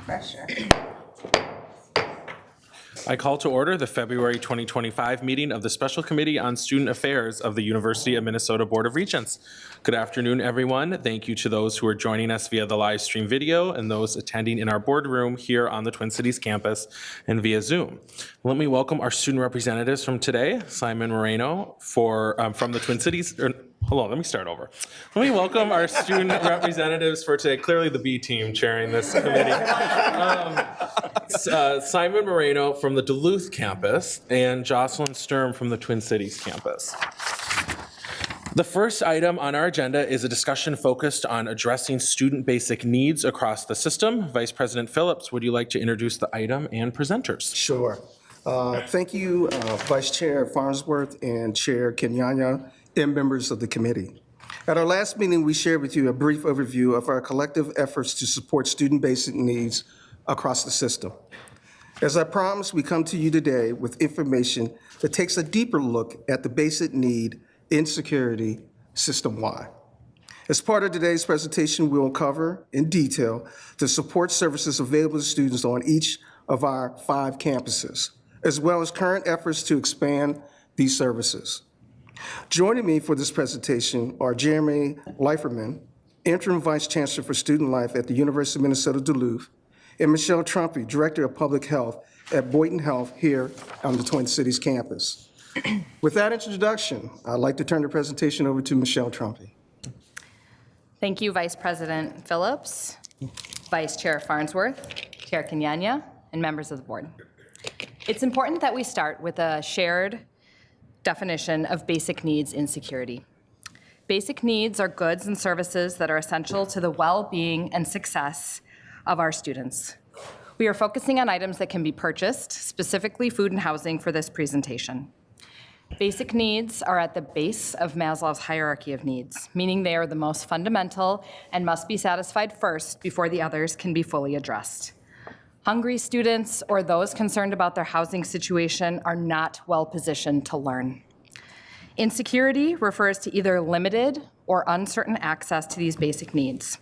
Pressure. I call to order the February 2025 meeting of the Special Committee on Student Affairs of the University of Minnesota Board of Regents. Good afternoon, everyone. Thank you to those who are joining us via the live stream video and those attending in our boardroom here on the Twin Cities campus and via Zoom. Let me welcome our student representatives from today, Simon Moreno from the Twin Cities. Hold on, let me start over. Let me welcome our student representatives for today, clearly the B team chairing this committee. Simon Moreno from the Duluth campus and Jocelyn Sturm from the Twin Cities campus. The first item on our agenda is a discussion focused on addressing student basic needs across the system. Vice President Phillips, would you like to introduce the item and presenters? Sure. Thank you, Vice Chair Farnsworth and Chair Kenyanya, and members of the committee. At our last meeting, we shared with you a brief overview of our collective efforts to support student basic needs across the system. As I promised, we come to you today with information that takes a deeper look at the basic need insecurity system-wide. As part of today's presentation, we will cover in detail the support services available to students on each of our 5 campuses, as well as current efforts to expand these services. Joining me for this presentation are Jeremy Leiferman, Interim Vice Chancellor for Student Life at the University of Minnesota Duluth, and Michelle Trumpy, Director of Public Health at Boynton Health here on the Twin Cities campus. With that introduction, I'd like to turn the presentation over to Michelle Trumpy. Thank you, Vice President Phillips, Vice Chair Farnsworth, Chair Kenyanya, and members of the board. It's important that we start with a shared definition of basic needs insecurity. Basic needs are goods and services that are essential to the well-being and success of our students. We are focusing on items that can be purchased, specifically food and housing, for this presentation. Basic needs are at the base of Maslow's hierarchy of needs, meaning they are the most fundamental and must be satisfied first before the others can be fully addressed. Hungry students or those concerned about their housing situation are not well positioned to learn. Insecurity refers to either limited or uncertain access to these basic needs.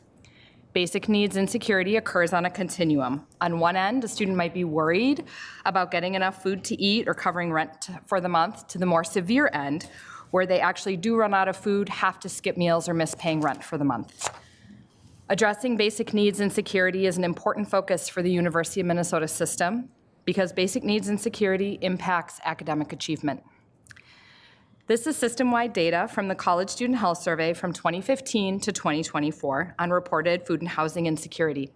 Basic needs insecurity occurs on a continuum. On one end, a student might be worried about getting enough food to eat or covering rent for the month, to the more severe end, where they actually do run out of food, have to skip meals, or miss paying rent for the month. Addressing basic needs insecurity is an important focus for the University of Minnesota system because basic needs insecurity impacts academic achievement. This is system-wide data from the College Student Health Survey from 2015 to 2024 on reported food and housing insecurity.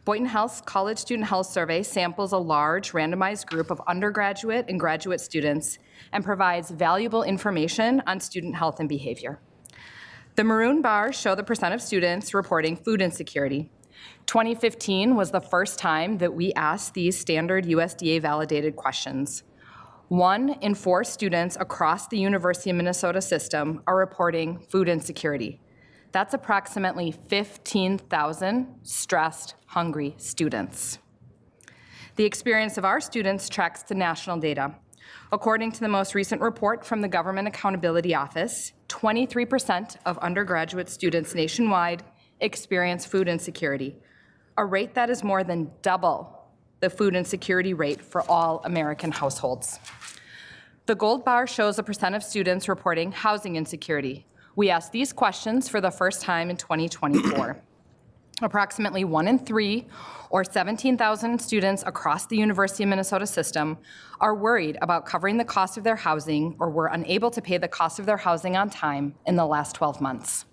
Boynton Health's College Student Health Survey samples a large randomized group of undergraduate and graduate students and provides valuable information on student health and behavior. The maroon bars show the percent of students reporting food insecurity. 2015 was the first time that we asked these standard USDA-validated questions. 1 in 4 students across the University of Minnesota system are reporting food insecurity. That's approximately 15,000 stressed, hungry students. The experience of our students tracks to national data. According to the most recent report from the Government Accountability Office, 23% of undergraduate students nationwide experience food insecurity, a rate that is more than double the food insecurity rate for all American households. The gold bar shows a percent of students reporting housing insecurity. We asked these questions for the first time in 2024. Approximately 1 in 3, or 17,000 students across the University of Minnesota system, are worried about covering the cost of their housing or were unable to pay the cost of their housing on time in the last 12 months.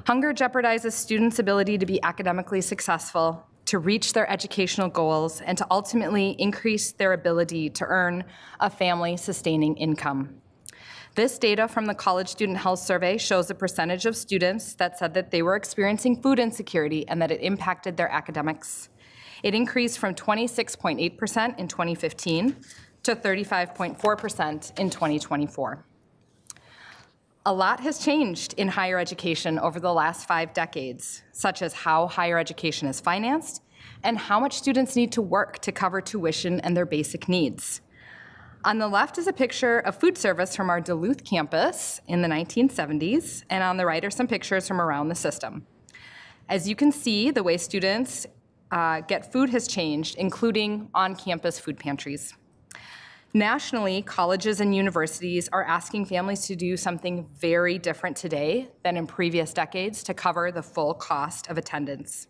Hunger jeopardizes students' ability to be academically successful, to reach their educational goals, and to ultimately increase their ability to earn a family-sustaining income. This data from the College Student Health Survey shows a percentage of students that said that they were experiencing food insecurity and that it impacted their academics. It increased from 26.8% in 2015 to 35.4% in 2024. A lot has changed in higher education over the last 5 decades, such as how higher education is financed and how much students need to work to cover tuition and their basic needs. On the left is a picture of food service from our Duluth campus in the 1970s, and on the right are some pictures from around the system. As you can see, the way students get food has changed, including on-campus food pantries. Nationally, colleges and universities are asking families to do something very different today than in previous decades to cover the full cost of attendance.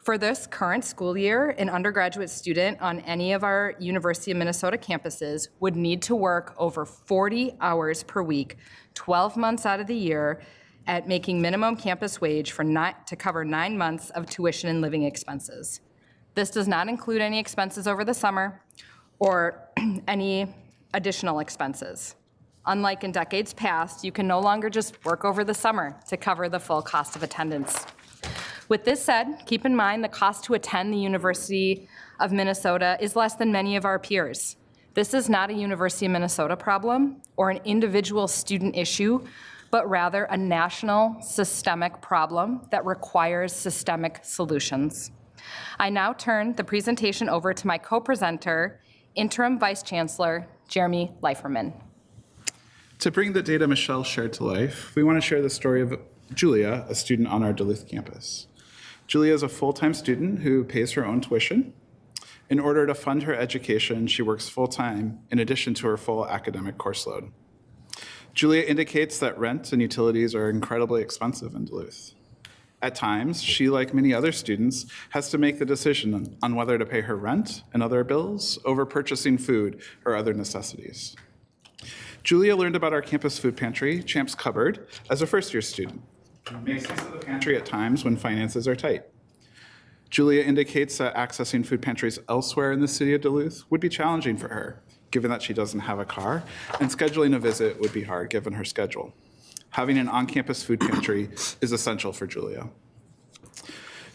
For this current school year, an undergraduate student on any of our University of Minnesota campuses would need to work over 40 hours per week, 12 months out of the year, at making minimum campus wage to cover 9 months of tuition and living expenses. This does not include any expenses over the summer or any additional expenses. Unlike in decades past, you can no longer just work over the summer to cover the full cost of attendance. With this said, keep in mind the cost to attend the University of Minnesota is less than many of our peers. This is not a University of Minnesota problem or an individual student issue, but rather a national systemic problem that requires systemic solutions. I now turn the presentation over to my co-presenter, Interim Vice Chancellor Jeremy Leiferman. To bring the data Michelle shared to life, we want to share the story of Julia, a student on our Duluth campus. Julia is a full-time student who pays her own tuition. In order to fund her education, she works full-time in addition to her full academic course load. Julia indicates that rent and utilities are incredibly expensive in Duluth. At times, she, like many other students, has to make the decision on whether to pay her rent and other bills over purchasing food or other necessities. Julia learned about our campus food pantry, Champ's Cupboard, as a first-year student. She makes use of the pantry at times when finances are tight. Julia indicates that accessing food pantries elsewhere in the city of Duluth would be challenging for her, given that she doesn't have a car, and scheduling a visit would be hard given her schedule. Having an on-campus food pantry is essential for Julia.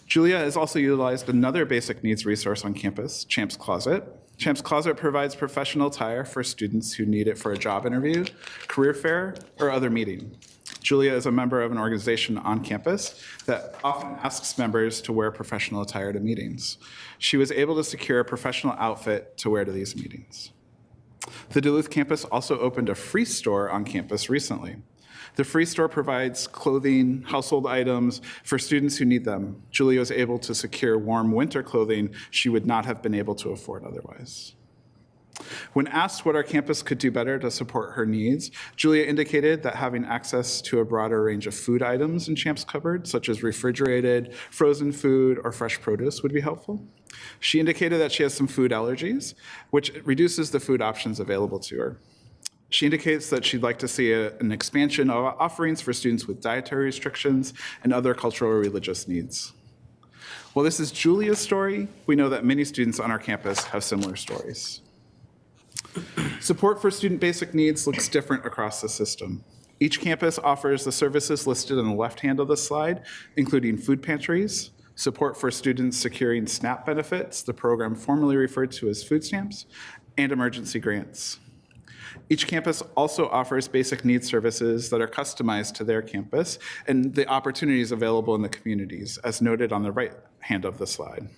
Julia has also utilized another basic needs resource on campus, Champ's Closet. Champ's Closet provides professional attire for students who need it for a job interview, career fair, or other meeting. Julia is a member of an organization on campus that often asks members to wear professional attire to meetings. She was able to secure a professional outfit to wear to these meetings. The Duluth campus also opened a free store on campus recently. The free store provides clothing, household items for students who need them. Julia was able to secure warm winter clothing she would not have been able to afford otherwise. When asked what our campus could do better to support her needs, Julia indicated that having access to a broader range of food items in Champ's Cupboard, such as refrigerated, frozen food, or fresh produce, would be helpful. She indicated that she has some food allergies, which reduces the food options available to her. She indicates that she'd like to see an expansion of offerings for students with dietary restrictions and other cultural or religious needs. While this is Julia's story, we know that many students on our campus have similar stories. Support for student basic needs looks different across the system. Each campus offers the services listed on the left hand of the slide, including food pantries, support for students securing SNAP benefits, the program formerly referred to as food stamps, and emergency grants. Each campus also offers basic needs services that are customized to their campus and the opportunities available in the communities, as noted on the right hand of the slide.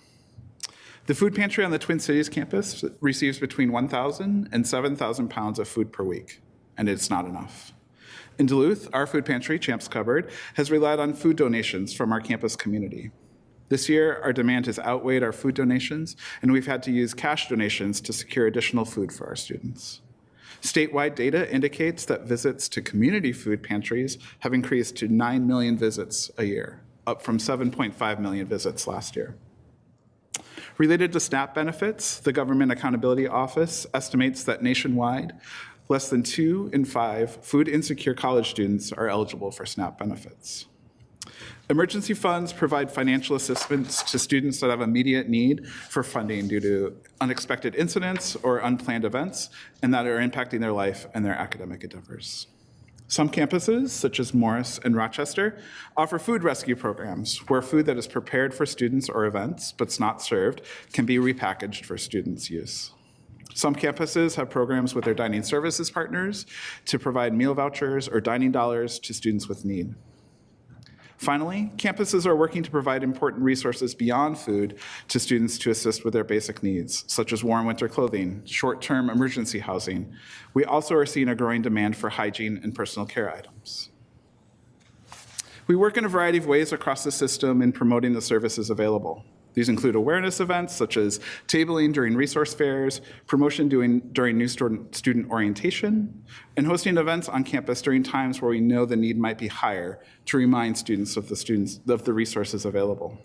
The food pantry on the Twin Cities campus receives between 1,000 and 7,000 pounds of food per week, and it's not enough. In Duluth, our food pantry, Champ's Cupboard, has relied on food donations from our campus community. This year, our demand has outweighed our food donations, and we've had to use cash donations to secure additional food for our students. Statewide data indicates that visits to community food pantries have increased to 9 million visits a year, up from 7.5 million visits last year. Related to SNAP benefits, the Government Accountability Office estimates that nationwide, less than 2 in 5 food insecure college students are eligible for SNAP benefits. Emergency funds provide financial assistance to students that have immediate need for funding due to unexpected incidents or unplanned events and that are impacting their life and their academic endeavors. Some campuses, such as Morris and Rochester, offer food rescue programs where food that is prepared for students or events but's not served can be repackaged for students' use. Some campuses have programs with their dining services partners to provide meal vouchers or dining dollars to students with need. Finally, campuses are working to provide important resources beyond food to students to assist with their basic needs, such as warm winter clothing, short-term emergency housing. We also are seeing a growing demand for hygiene and personal care items. We work in a variety of ways across the system in promoting the services available. These include awareness events such as tabling during resource fairs, promotion during new student orientation, and hosting events on campus during times where we know the need might be higher to remind students of the resources available.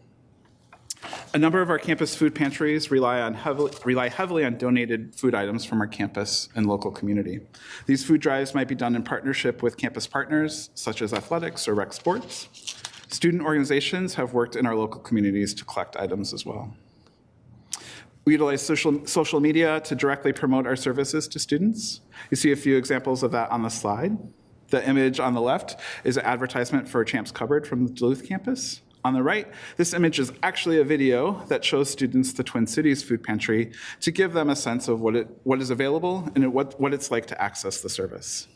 A number of our campus food pantries rely heavily on donated food items from our campus and local community. These food drives might be done in partnership with campus partners, such as athletics or rec sports. Student organizations have worked in our local communities to collect items as well. We utilize social media to directly promote our services to students. You see a few examples of that on the slide. The image on the left is an advertisement for a Champs cupboard from the Duluth campus. On the right, this image is actually a video that shows students the Twin Cities Food Pantry to give them a sense of what is available and what it's like to access the service.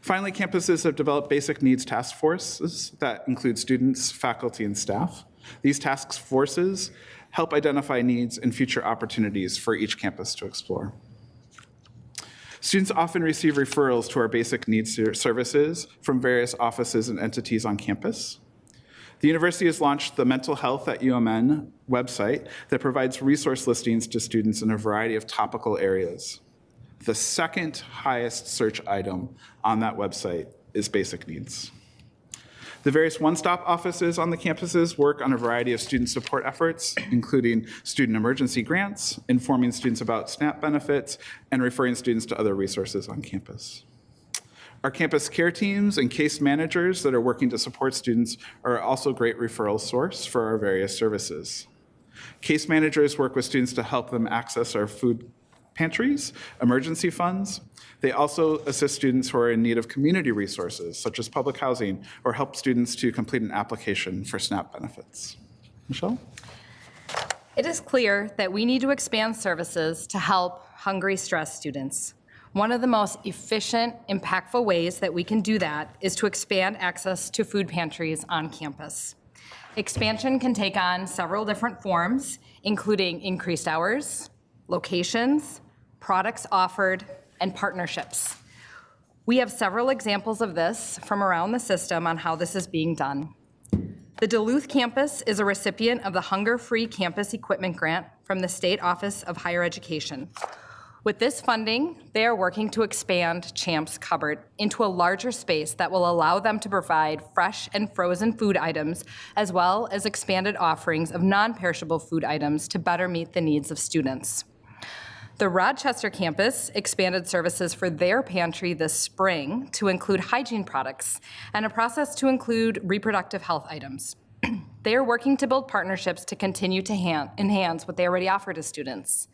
Finally, campuses have developed basic needs task forces that include students, faculty, and staff. These task forces help identify needs and future opportunities for each campus to explore. Students often receive referrals to our basic needs services from various offices and entities on campus. The university has launched the Mental Health at UMN website that provides resource listings to students in a variety of topical areas. The second highest search item on that website is basic needs. The various one-stop offices on the campuses work on a variety of student support efforts, including student emergency grants, informing students about SNAP benefits, and referring students to other resources on campus. Our campus care teams and case managers that are working to support students are also a great referral source for our various services. Case managers work with students to help them access our food pantries, emergency funds. They also assist students who are in need of community resources, such as public housing, or help students to complete an application for SNAP benefits. Michelle? It is clear that we need to expand services to help hungry, stressed students. One of the most efficient, impactful ways that we can do that is to expand access to food pantries on campus. Expansion can take on several different forms, including increased hours, locations, products offered, and partnerships. We have several examples of this from around the system on how this is being done. The Duluth campus is a recipient of the Hunger-Free Campus Equipment Grant from the State Office of Higher Education. With this funding, they are working to expand Champs Cupboard into a larger space that will allow them to provide fresh and frozen food items, as well as expanded offerings of non-perishable food items to better meet the needs of students. The Rochester campus expanded services for their pantry this spring to include hygiene products and a process to include reproductive health items. They are working to build partnerships to continue to enhance what they already offer to students.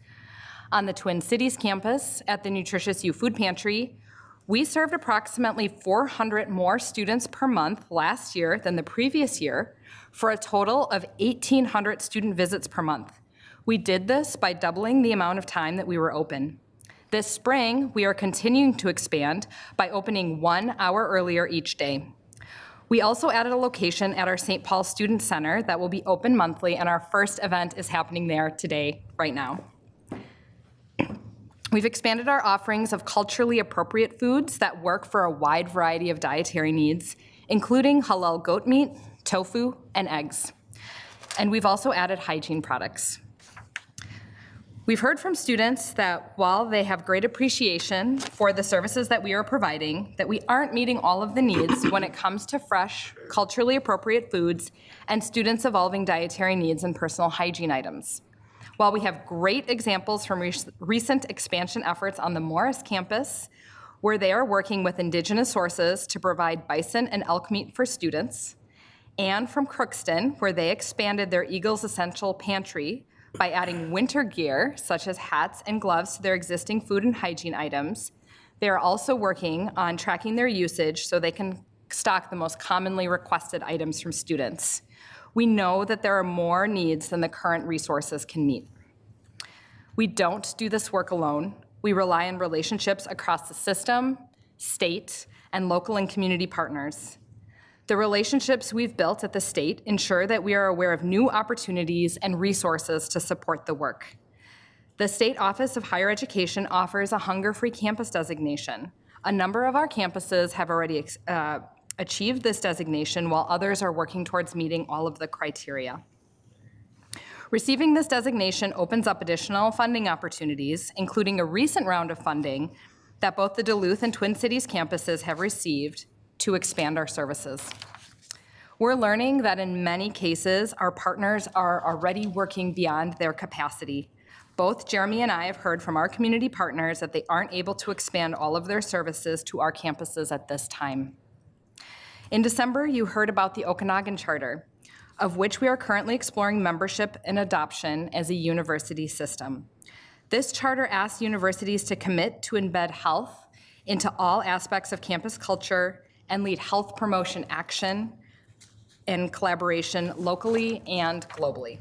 On the Twin Cities campus at the Nutritious You Food Pantry, we served approximately 400 more students per month last year than the previous year for a total of 1,800 student visits per month. We did this by doubling the amount of time that we were open. This spring, we are continuing to expand by opening 1 hour earlier each day. We also added a location at our St. Paul Student Center that will be open monthly, and our first event is happening there today, right now. We've expanded our offerings of culturally appropriate foods that work for a wide variety of dietary needs, including halal goat meat, tofu, and eggs. And we've also added hygiene products. We've heard from students that while they have great appreciation for the services that we are providing, that we aren't meeting all of the needs when it comes to fresh, culturally appropriate foods and students' evolving dietary needs and personal hygiene items. While we have great examples from recent expansion efforts on the Morris campus, where they are working with indigenous sources to provide bison and elk meat for students, and from Crookston, where they expanded their Eagles Essential Pantry by adding winter gear, such as hats and gloves, to their existing food and hygiene items. They are also working on tracking their usage so they can stock the most commonly requested items from students. We know that there are more needs than the current resources can meet. We don't do this work alone. We rely on relationships across the system, state, and local and community partners. The relationships we've built at the state ensure that we are aware of new opportunities and resources to support the work. The State Office of Higher Education offers a hunger-free campus designation. A number of our campuses have already achieved this designation, while others are working towards meeting all of the criteria. Receiving this designation opens up additional funding opportunities, including a recent round of funding that both the Duluth and Twin Cities campuses have received to expand our services. We're learning that in many cases, our partners are already working beyond their capacity. Both Jeremy and I have heard from our community partners that they aren't able to expand all of their services to our campuses at this time. In December, you heard about the Okanagan Charter, of which we are currently exploring membership and adoption as a university system. This charter asks universities to commit to embed health into all aspects of campus culture and lead health promotion action and collaboration locally and globally.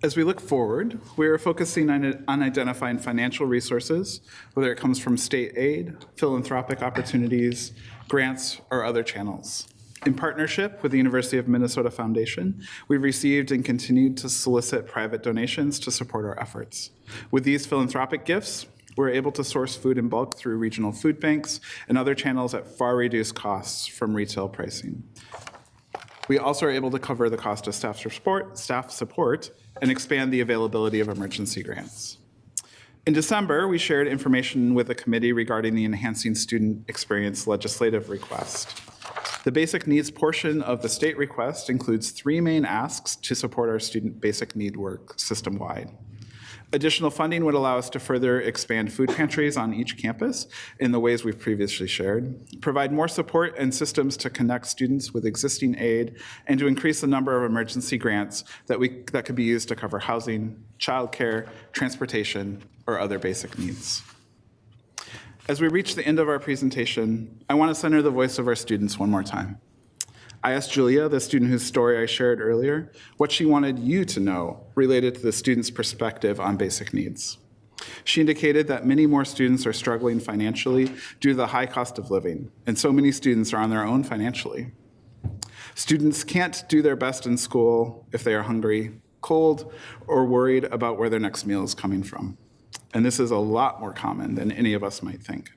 As we look forward, we are focusing on identifying financial resources, whether it comes from state aid, philanthropic opportunities, grants, or other channels. In partnership with the University of Minnesota Foundation, we've received and continued to solicit private donations to support our efforts. With these philanthropic gifts, we're able to source food in bulk through regional food banks and other channels at far reduced costs from retail pricing. We also are able to cover the cost of staff support, and expand the availability of emergency grants. In December, we shared information with the committee regarding the Enhancing Student Experience legislative request. The basic needs portion of the state request includes 3 main asks to support our student basic need work system-wide. Additional funding would allow us to further expand food pantries on each campus in the ways we've previously shared, provide more support and systems to connect students with existing aid, and to increase the number of emergency grants that could be used to cover housing, childcare, transportation, or other basic needs. As we reach the end of our presentation, I want to center the voice of our students one more time. I asked Julia, the student whose story I shared earlier, what she wanted you to know related to the student's perspective on basic needs. She indicated that many more students are struggling financially due to the high cost of living, and so many students are on their own financially. Students can't do their best in school if they are hungry, cold, or worried about where their next meal is coming from. And this is a lot more common than any of us might think.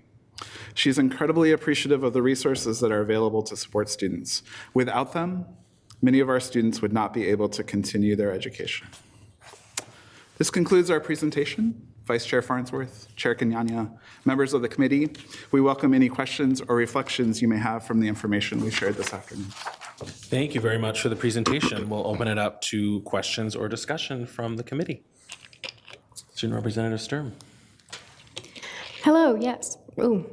She's incredibly appreciative of the resources that are available to support students. Without them, many of our students would not be able to continue their education. This concludes our presentation. Vice Chair Farnsworth, Chair Kenyanya, members of the committee, we welcome any questions or reflections you may have from the information we shared this afternoon. Thank you very much for the presentation. We'll open it up to questions or discussion from the committee. Student Representative Sturm. Hello, yes. Ooh.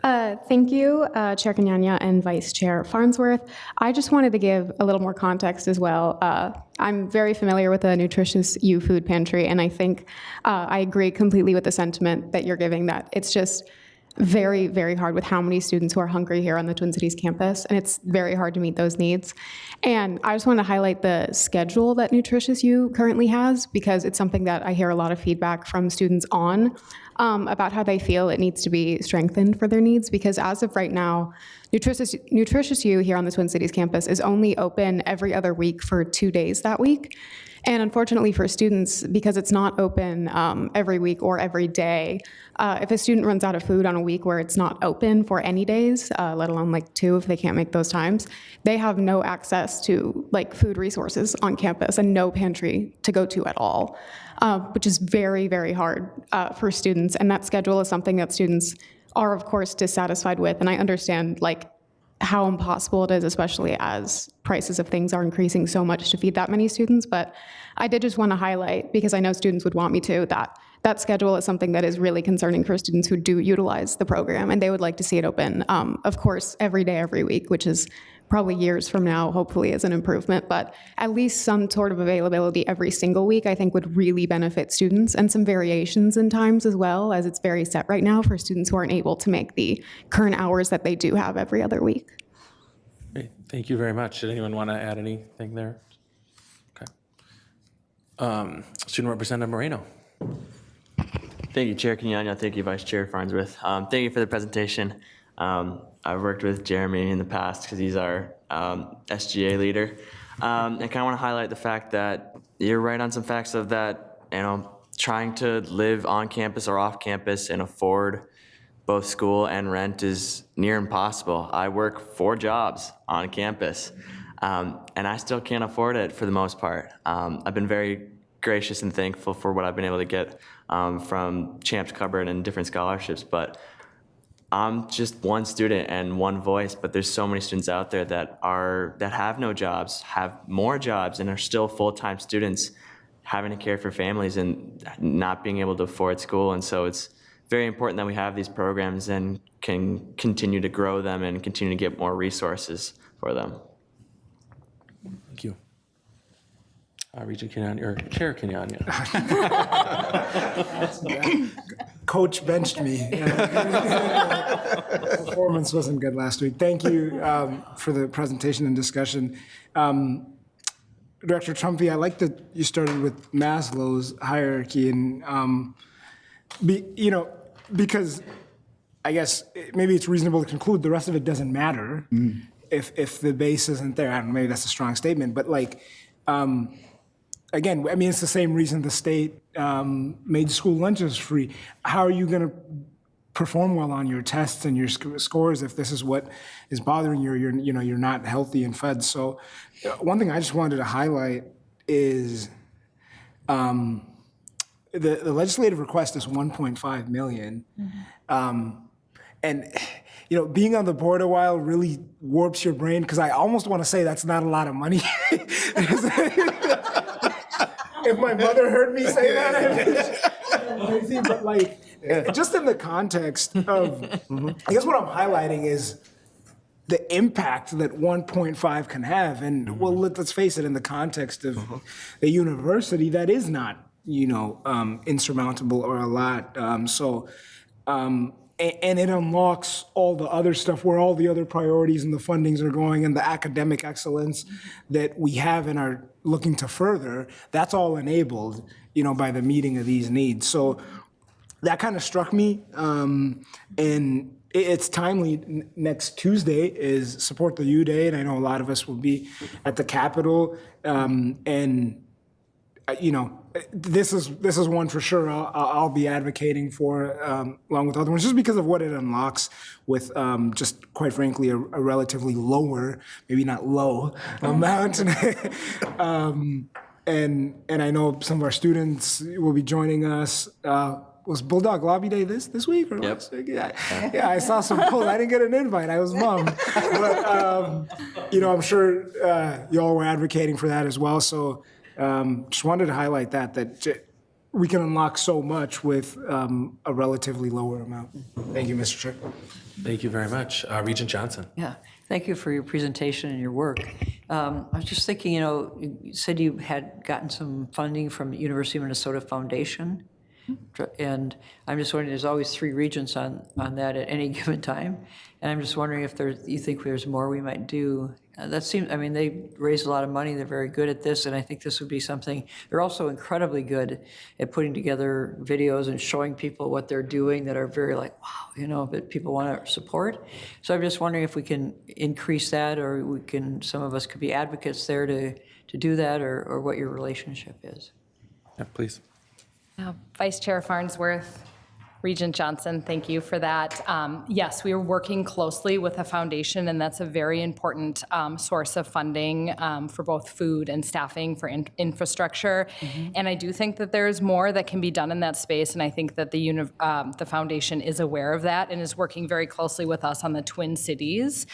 Thank you, Chair Kenyanya and Vice Chair Farnsworth. I just wanted to give a little more context as well. I'm very familiar with the Nutritious You Food Pantry, and I think I agree completely with the sentiment that you're giving, that it's just very, very hard with how many students who are hungry here on the Twin Cities campus, and it's very hard to meet those needs. And I just want to highlight the schedule that Nutritious You currently has, because it's something that I hear a lot of feedback from students on, about how they feel it needs to be strengthened for their needs, because as of right now, Nutritious You here on the Twin Cities campus is only open every other week for 2 days that week. And unfortunately for students, because it's not open every week or every day, if a student runs out of food on a week where it's not open for any days, let alone like 2 if they can't make those times, they have no access to like food resources on campus and no pantry to go to at all, which is very, very hard for students. And that schedule is something that students are, of course, dissatisfied with. And I understand like how impossible it is, especially as prices of things are increasing so much to feed that many students. But I did just want to highlight, because I know students would want me to, that that schedule is something that is really concerning for students who do utilize the program, and they would like to see it open, of course, every day, every week, which is probably years from now, hopefully, as an improvement. But at least some sort of availability every single week, I think, would really benefit students, and some variations in times as well, as it's very set right now for students who aren't able to make the current hours that they do have every other week. Great. Thank you very much. Did anyone want to add anything there? Okay. Student Representative Moreno. Thank you, Chair Kenyanya. Thank you, Vice Chair Farnsworth. Thank you for the presentation. I've worked with Jeremy in the past because he's our SGA leader. I kind of want to highlight the fact that you're right on some facts of that, trying to live on campus or off campus and afford both school and rent is near impossible. I work 4 jobs on campus. And I still can't afford it for the most part. I've been very gracious and thankful for what I've been able to get from Champs Cupboard and different scholarships, but I'm just one student and one voice, but there's so many students out there that have no jobs, have more jobs, and are still full-time students having to care for families and not being able to afford school. And so it's very important that we have these programs and can continue to grow them and continue to get more resources for them. Thank you. Regent Kenyanya, or Chair Kenyanya. Coach benched me. Performance wasn't good last week. Thank you for the presentation and discussion. Director Trumpy, I like that you started with Maslow's hierarchy, and because I guess maybe it's reasonable to conclude the rest of it doesn't matter if the base isn't there. I don't know, maybe that's a strong statement, but again, I mean, it's the same reason the state made school lunches free. How are you going to perform well on your tests and your scores if this is what is bothering you? You're not healthy and fed. So, one thing I just wanted to highlight is the legislative request is 1.5 million, and being on the board a while really warps your brain because I almost want to say that's not a lot of money. If my mother heard me say that, crazy. But just in the context of, I guess what I'm highlighting is the impact that 1.5 can have, and well, let's face it, in the context of the university, that is not insurmountable or a lot. And it unlocks all the other stuff where all the other priorities and the fundings are going and the academic excellence that we have and are looking to further. That's all enabled, by the meeting of these needs. So that kind of struck me. And it's timely. Next Tuesday is Support the U Day, and I know a lot of us will be at the Capitol. This is one for sure I'll be advocating for along with other ones, just because of what it unlocks with just quite frankly a relatively lower, maybe not low amount. And I know some of our students will be joining us. Was Bulldog Lobby Day this week or last week? Yeah, I saw some polls. I didn't get an invite. I was bummed. But I'm sure y'all were advocating for that as well. So. Just wanted to highlight that we can unlock so much with a relatively lower amount. Thank you, Mr. Chair. Thank you very much. Regent Johnson. Yeah, thank you for your presentation and your work. I was just thinking, you said you had gotten some funding from the University of Minnesota Foundation. And I'm just wondering, there's always 3 regents on that at any given time. And I'm just wondering if you think there's more we might do. That seems, they raise a lot of money. They're very good at this. And I think this would be something, they're also incredibly good at putting together videos and showing people what they're doing that are very wow, that people want to support. So I'm just wondering if we can increase that, or some of us could be advocates there to do that, or what your relationship is. Yeah, please. Vice Chair Farnsworth, Regent Johnson, thank you for that. Yes, we are working closely with the foundation, and that's a very important source of funding for both food and staffing for infrastructure. And I do think that there's more that can be done in that space, and I think that the foundation is aware of that and is working very closely with us on the Twin Cities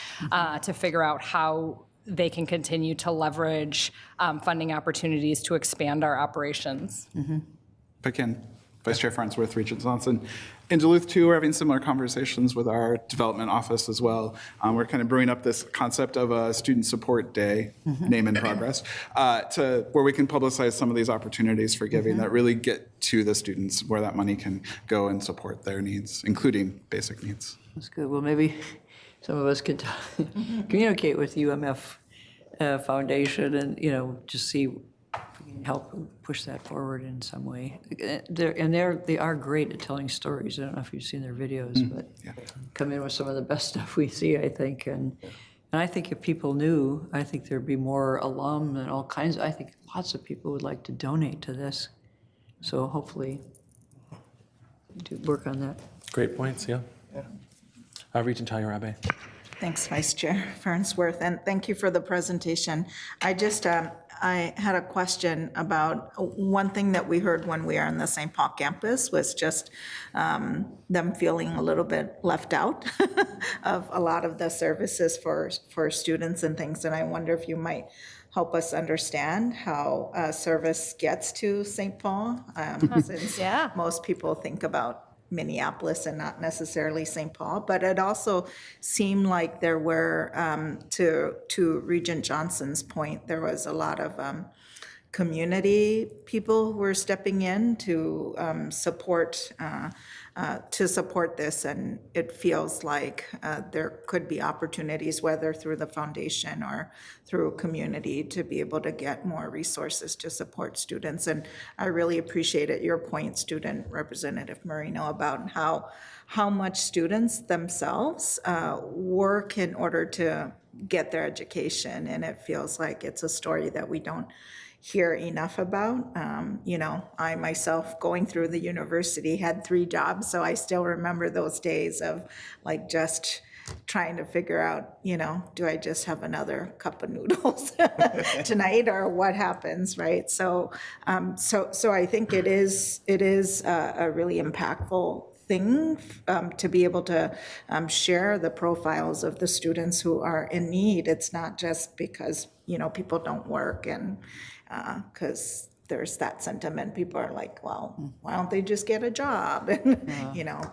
to figure out how they can continue to leverage funding opportunities to expand our operations. If I can, Vice Chair Farnsworth, Regent Johnson. In Duluth, too, we're having similar conversations with our development office as well. We're kind of brewing up this concept of a student support day, name in progress, to where we can publicize some of these opportunities for giving that really get to the students where that money can go and support their needs, including basic needs. That's good. Well, maybe some of us could communicate with UMF Foundation and, just see help push that forward in some way. They are great at telling stories. I don't know if you've seen their videos, but come in with some of the best stuff we see, I think. And I think if people knew, I think there'd be more alum and all kinds. I think lots of people would like to donate to this. So hopefully, do work on that. Great points, yeah. Regent Tayarabe. Thanks, Vice Chair Farnsworth, and thank you for the presentation. I had a question about one thing that we heard when we were on the St. Paul campus was just them feeling a little bit left out of a lot of the services for students and things. And I wonder if you might help us understand how service gets to St. Paul, since Yeah. most people think about Minneapolis and not necessarily St. Paul, but it also seemed like there were, to Regent Johnson's point, there was a lot of community people who were stepping in to support this, and it feels like there could be opportunities, whether through the foundation or through community, to be able to get more resources to support students. And I really appreciated your point, Student Representative Marino, about how much students themselves work in order to get their education, and it feels like it's a story that we don't hear enough about. I myself, going through the university, had 3 jobs, so I still remember those days of like just trying to figure out, do I just have another cup of noodles tonight, or what happens, right? So I think it is a really impactful thing to be able to share the profiles of the students who are in need. It's not just because people don't work, and because there's that sentiment. People are like, well, why don't they just get a job? And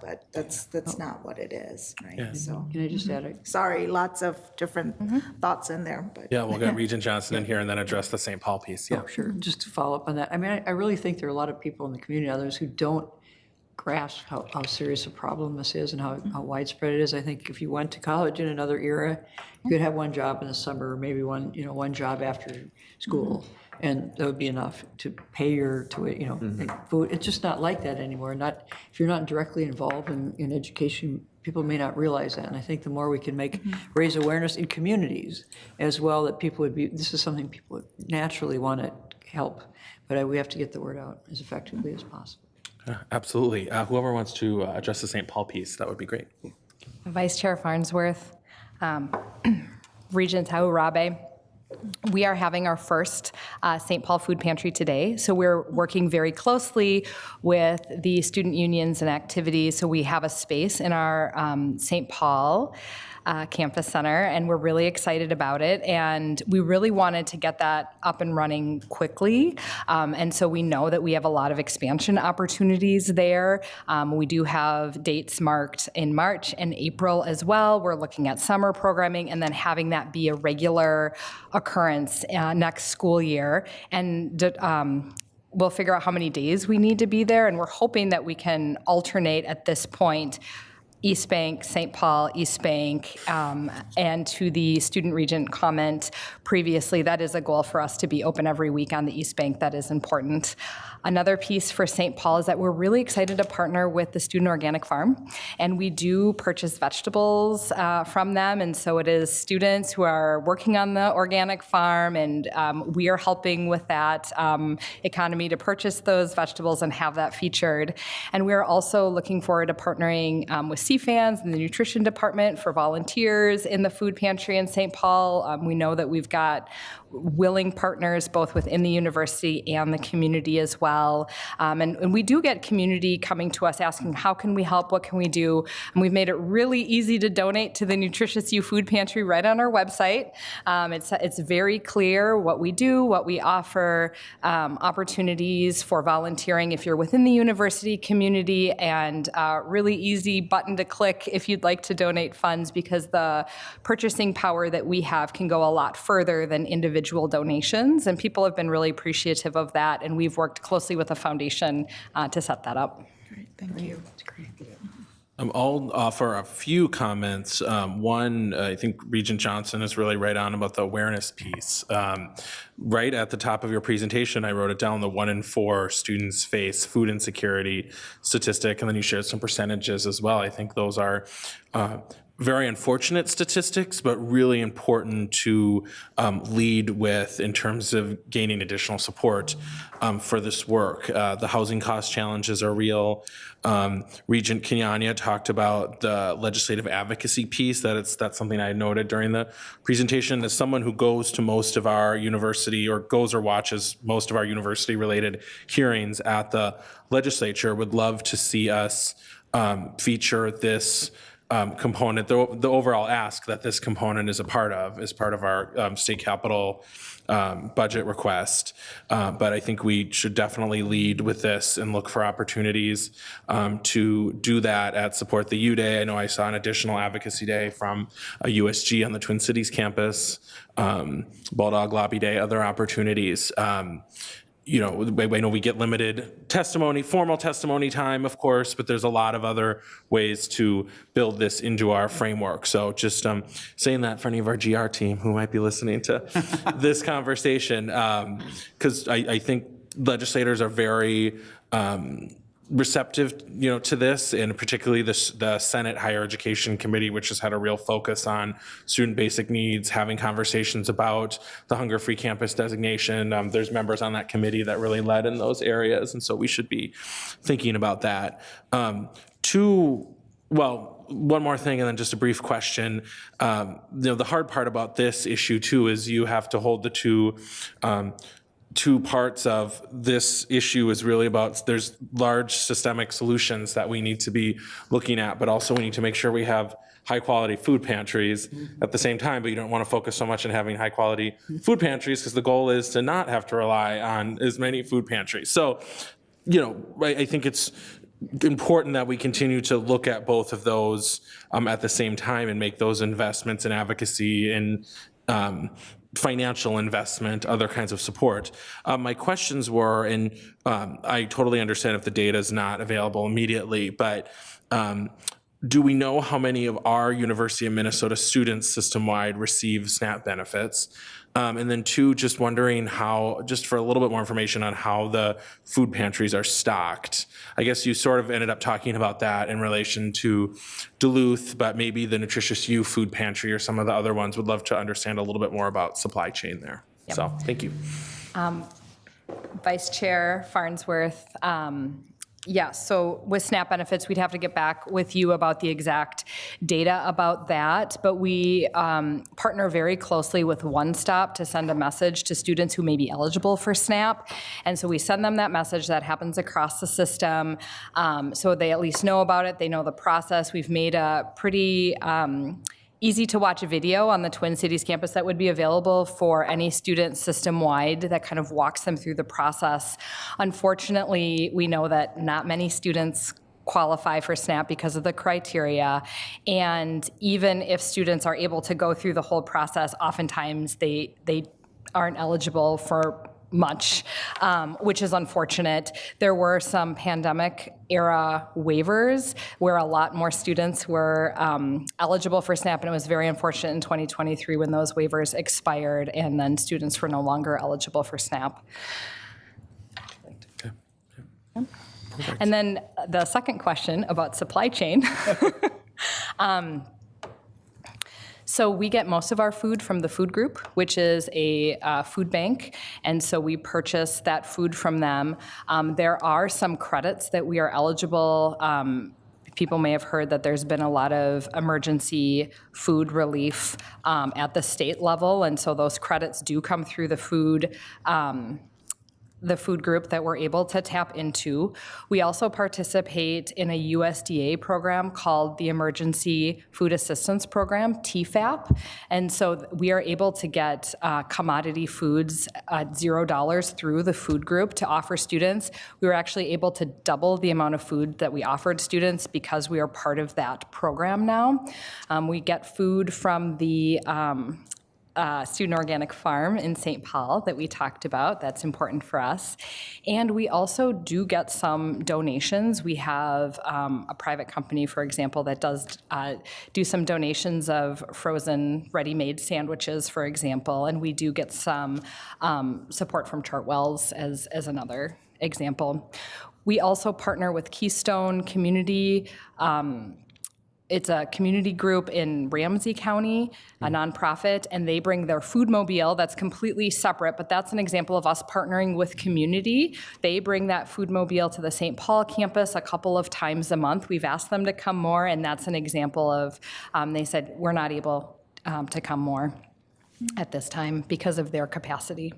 but that's not what it is, right? Yeah. So Can I just add a sorry, lots of different thoughts in there, but Yeah, we'll get Regent Johnson in here and then address the St. Paul piece. Yeah. Sure, just to follow up on that, I mean, I really think there are a lot of people in the community, others who don't grasp how serious a problem this is and how widespread it is. I think if you went to college in another era, you could have one job in the summer, or maybe one job after school, and that would be enough to pay your food. It's just not like that anymore. If you're not directly involved in education, people may not realize that. And I think the more we can raise awareness in communities as well, that this is something people would naturally want to help, but we have to get the word out as effectively as possible. Absolutely. Whoever wants to address the St. Paul piece, that would be great. Vice Chair Farnsworth, Regent Taurabe, we are having our first St. Paul Food Pantry today. So we're working very closely with the student unions and activities. So we have a space in our St. Paul campus center, and we're really excited about it. And we really wanted to get that up and running quickly. And so we know that we have a lot of expansion opportunities there. We do have dates marked in March and April as well. We're looking at summer programming and then having that be a regular occurrence next school year. And we'll figure out how many days we need to be there. And we're hoping that we can alternate at this point East Bank, St. Paul, East Bank, and to the student regent comment previously, that is a goal for us to be open every week on the East Bank. That is important. Another piece for St. Paul is that we're really excited to partner with the Student Organic Farm, and we do purchase vegetables from them, and so it is students who are working on the organic farm, and we are helping with that economy to purchase those vegetables and have that featured. And we're also looking forward to partnering with CFANS and the nutrition department for volunteers in the food pantry in St. Paul. We know that we've got willing partners both within the university and the community as well. And we do get community coming to us asking, how can we help? What can we do? And we've made it really easy to donate to the Nutritious You Food Pantry right on our website. It's very clear what we do, what we offer, opportunities for volunteering if you're within the university community, and really easy button to click if you'd like to donate funds, because the purchasing power that we have can go a lot further than individual donations, and people have been really appreciative of that, and we've worked closely with the foundation to set that up. Great, thank you. I'll offer a few comments. One, I think Regent Johnson is really right on about the awareness piece. Right at the top of your presentation, I wrote it down, the 1 in 4 students face food insecurity statistic, and then you shared some percentages as well. I think those are very unfortunate statistics, but really important to lead with in terms of gaining additional support for this work. The housing cost challenges are real. Regent Kenyanya talked about the legislative advocacy piece. That's something I noted during the presentation. As someone who goes to most of our university or goes or watches most of our university-related hearings at the legislature, would love to see us feature this component, the overall ask that this component is a part of, as part of our state capital budget request. But I think we should definitely lead with this and look for opportunities to do that at Support the U Day. I know I saw an additional advocacy day from a USG on the Twin Cities campus, Bulldog Lobby Day, other opportunities. You know, I know we get limited testimony, formal testimony time, of course, but there's a lot of other ways to build this into our framework. So just saying that for any of our GR team who might be listening to this conversation, because I think legislators are very receptive, you know, to this, and particularly the Senate Higher Education Committee, which has had a real focus on student basic needs, having conversations about the hunger-free campus designation. There's members on that committee that really led in those areas, and so we should be thinking about that. One more thing, and then just a brief question. You know, the hard part about this issue too is you have to hold the two parts of this issue is really about there's large systemic solutions that we need to be looking at, but also we need to make sure we have high quality food pantries at the same time, but you don't want to focus so much on having high quality food pantries because the goal is to not have to rely on as many food pantries. So, you know, I think it's important that we continue to look at both of those at the same time and make those investments in advocacy and financial investment, other kinds of support. My questions were, and I totally understand if the data is not available immediately, but do we know how many of our University of Minnesota students system-wide receive SNAP benefits? And then two, just wondering how, just for a little bit more information on how the food pantries are stocked. I guess you sort of ended up talking about that in relation to Duluth, but maybe the Nutritious You food pantry or some of the other ones. Would love to understand a little bit more about supply chain there. Yep. So thank you. Vice Chair Farnsworth, yes, so with SNAP benefits, we'd have to get back with you about the exact data about that, but we partner very closely with One Stop to send a message to students who may be eligible for SNAP, and so we send them that message. That happens across the system, so they at least know about it, they know the process. We've made a pretty easy to watch a video on the Twin Cities campus that would be available for any student system-wide that kind of walks them through the process. Unfortunately, we know that not many students qualify for SNAP because of the criteria, and even if students are able to go through the whole process, oftentimes they aren't eligible for much, which is unfortunate. There were some pandemic era waivers where a lot more students were eligible for SNAP, and it was very unfortunate in 2023 when those waivers expired and then students were no longer eligible for SNAP. Okay. And then the second question about supply chain. So we get most of our food from the food group, which is a food bank, and so we purchase that food from them. There are some credits that we are eligible. People may have heard that there's been a lot of emergency food relief at the state level, and so those credits do come through the food group that we're able to tap into. We also participate in a USDA program called the Emergency Food Assistance Program, TFAP, and so we are able to get commodity foods at $0 through the food group to offer students. We were actually able to double the amount of food that we offered students because we are part of that program now. We get food from the student organic farm in St. Paul that we talked about. That's important for us. And we also do get some donations. We have a private company, for example, that does do some donations of frozen ready-made sandwiches, for example, and we do get some support from Chartwells as another example. We also partner with Keystone Community It's a community group in Ramsey County, a nonprofit, and they bring their food mobile that's completely separate, but that's an example of us partnering with community. They bring that food mobile to the St. Paul campus a couple of times a month. We've asked them to come more, and that's an example of, they said, we're not able to come more at this time because of their capacity.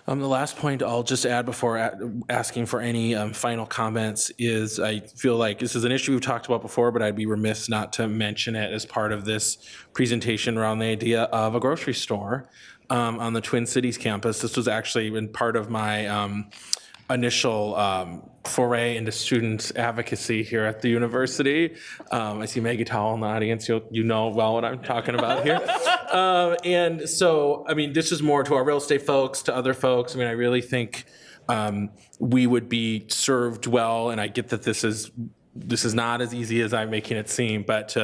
The last point I'll just add before asking for any final comments is I feel like this is an issue we've talked about before, but I'd be remiss not to mention it as part of this presentation around the idea of a grocery store on the Twin Cities campus. This was actually been part of my initial foray into student advocacy here at the university. I see Maggie Towell in the audience. You know well what I'm talking about here. And so, I mean, this is more to our real estate folks, to other folks. I mean, I really think we would be served well, and I get that this is not as easy as I'm making it seem, but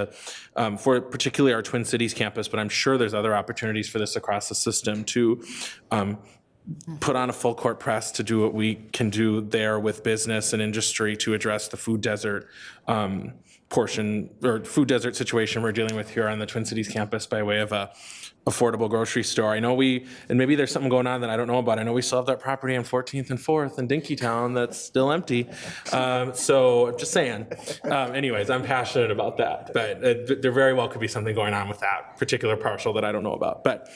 for particularly our Twin Cities campus, but I'm sure there's other opportunities for this across the system to put on a full court press to do what we can do there with business and industry to address the food desert portion or food desert situation we're dealing with here on the Twin Cities campus by way of a affordable grocery store. I know and maybe there's something going on that I don't know about. I know we still have that property on 14th and 4th in Dinkytown that's still empty. So I'm just saying. Anyways, I'm passionate about that, but there very well could be something going on with that particular parcel that I don't know about. But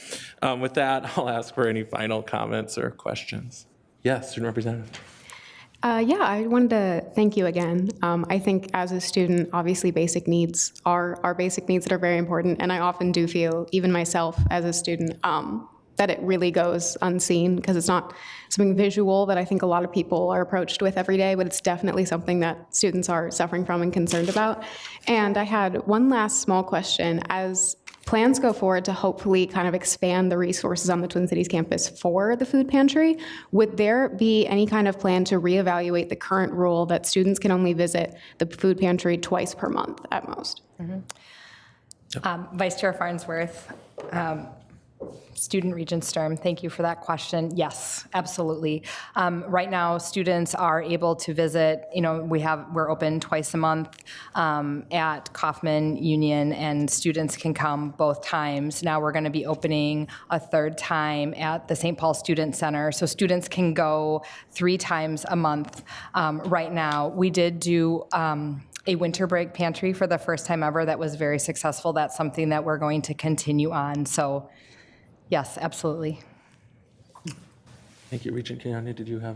with that, I'll ask for any final comments or questions. Yes, student representative. Yeah, I wanted to thank you again. I think as a student, obviously basic needs are basic needs that are very important, and I often do feel, even myself as a student, that it really goes unseen because it's not something visual that I think a lot of people are approached with every day, but it's definitely something that students are suffering from and concerned about. And I had one last small question. As plans go forward to hopefully kind of expand the resources on the Twin Cities campus for the food pantry, would there be any kind of plan to reevaluate the current rule that students can only visit the food pantry twice per month at most? Vice Chair Farnsworth, Student Regent Sturm, thank you for that question. Yes, absolutely. Right now, students are able to visit, we're open twice a month at Kaufman Union, and students can come both times. Now we're going to be opening a third time at the St. Paul Student Center, so students can go 3 times a month. Right now, we did do a winter break pantry for the first time ever that was very successful. That's something that we're going to continue on. So yes, absolutely. Thank you. Regent Kenyani, did you have?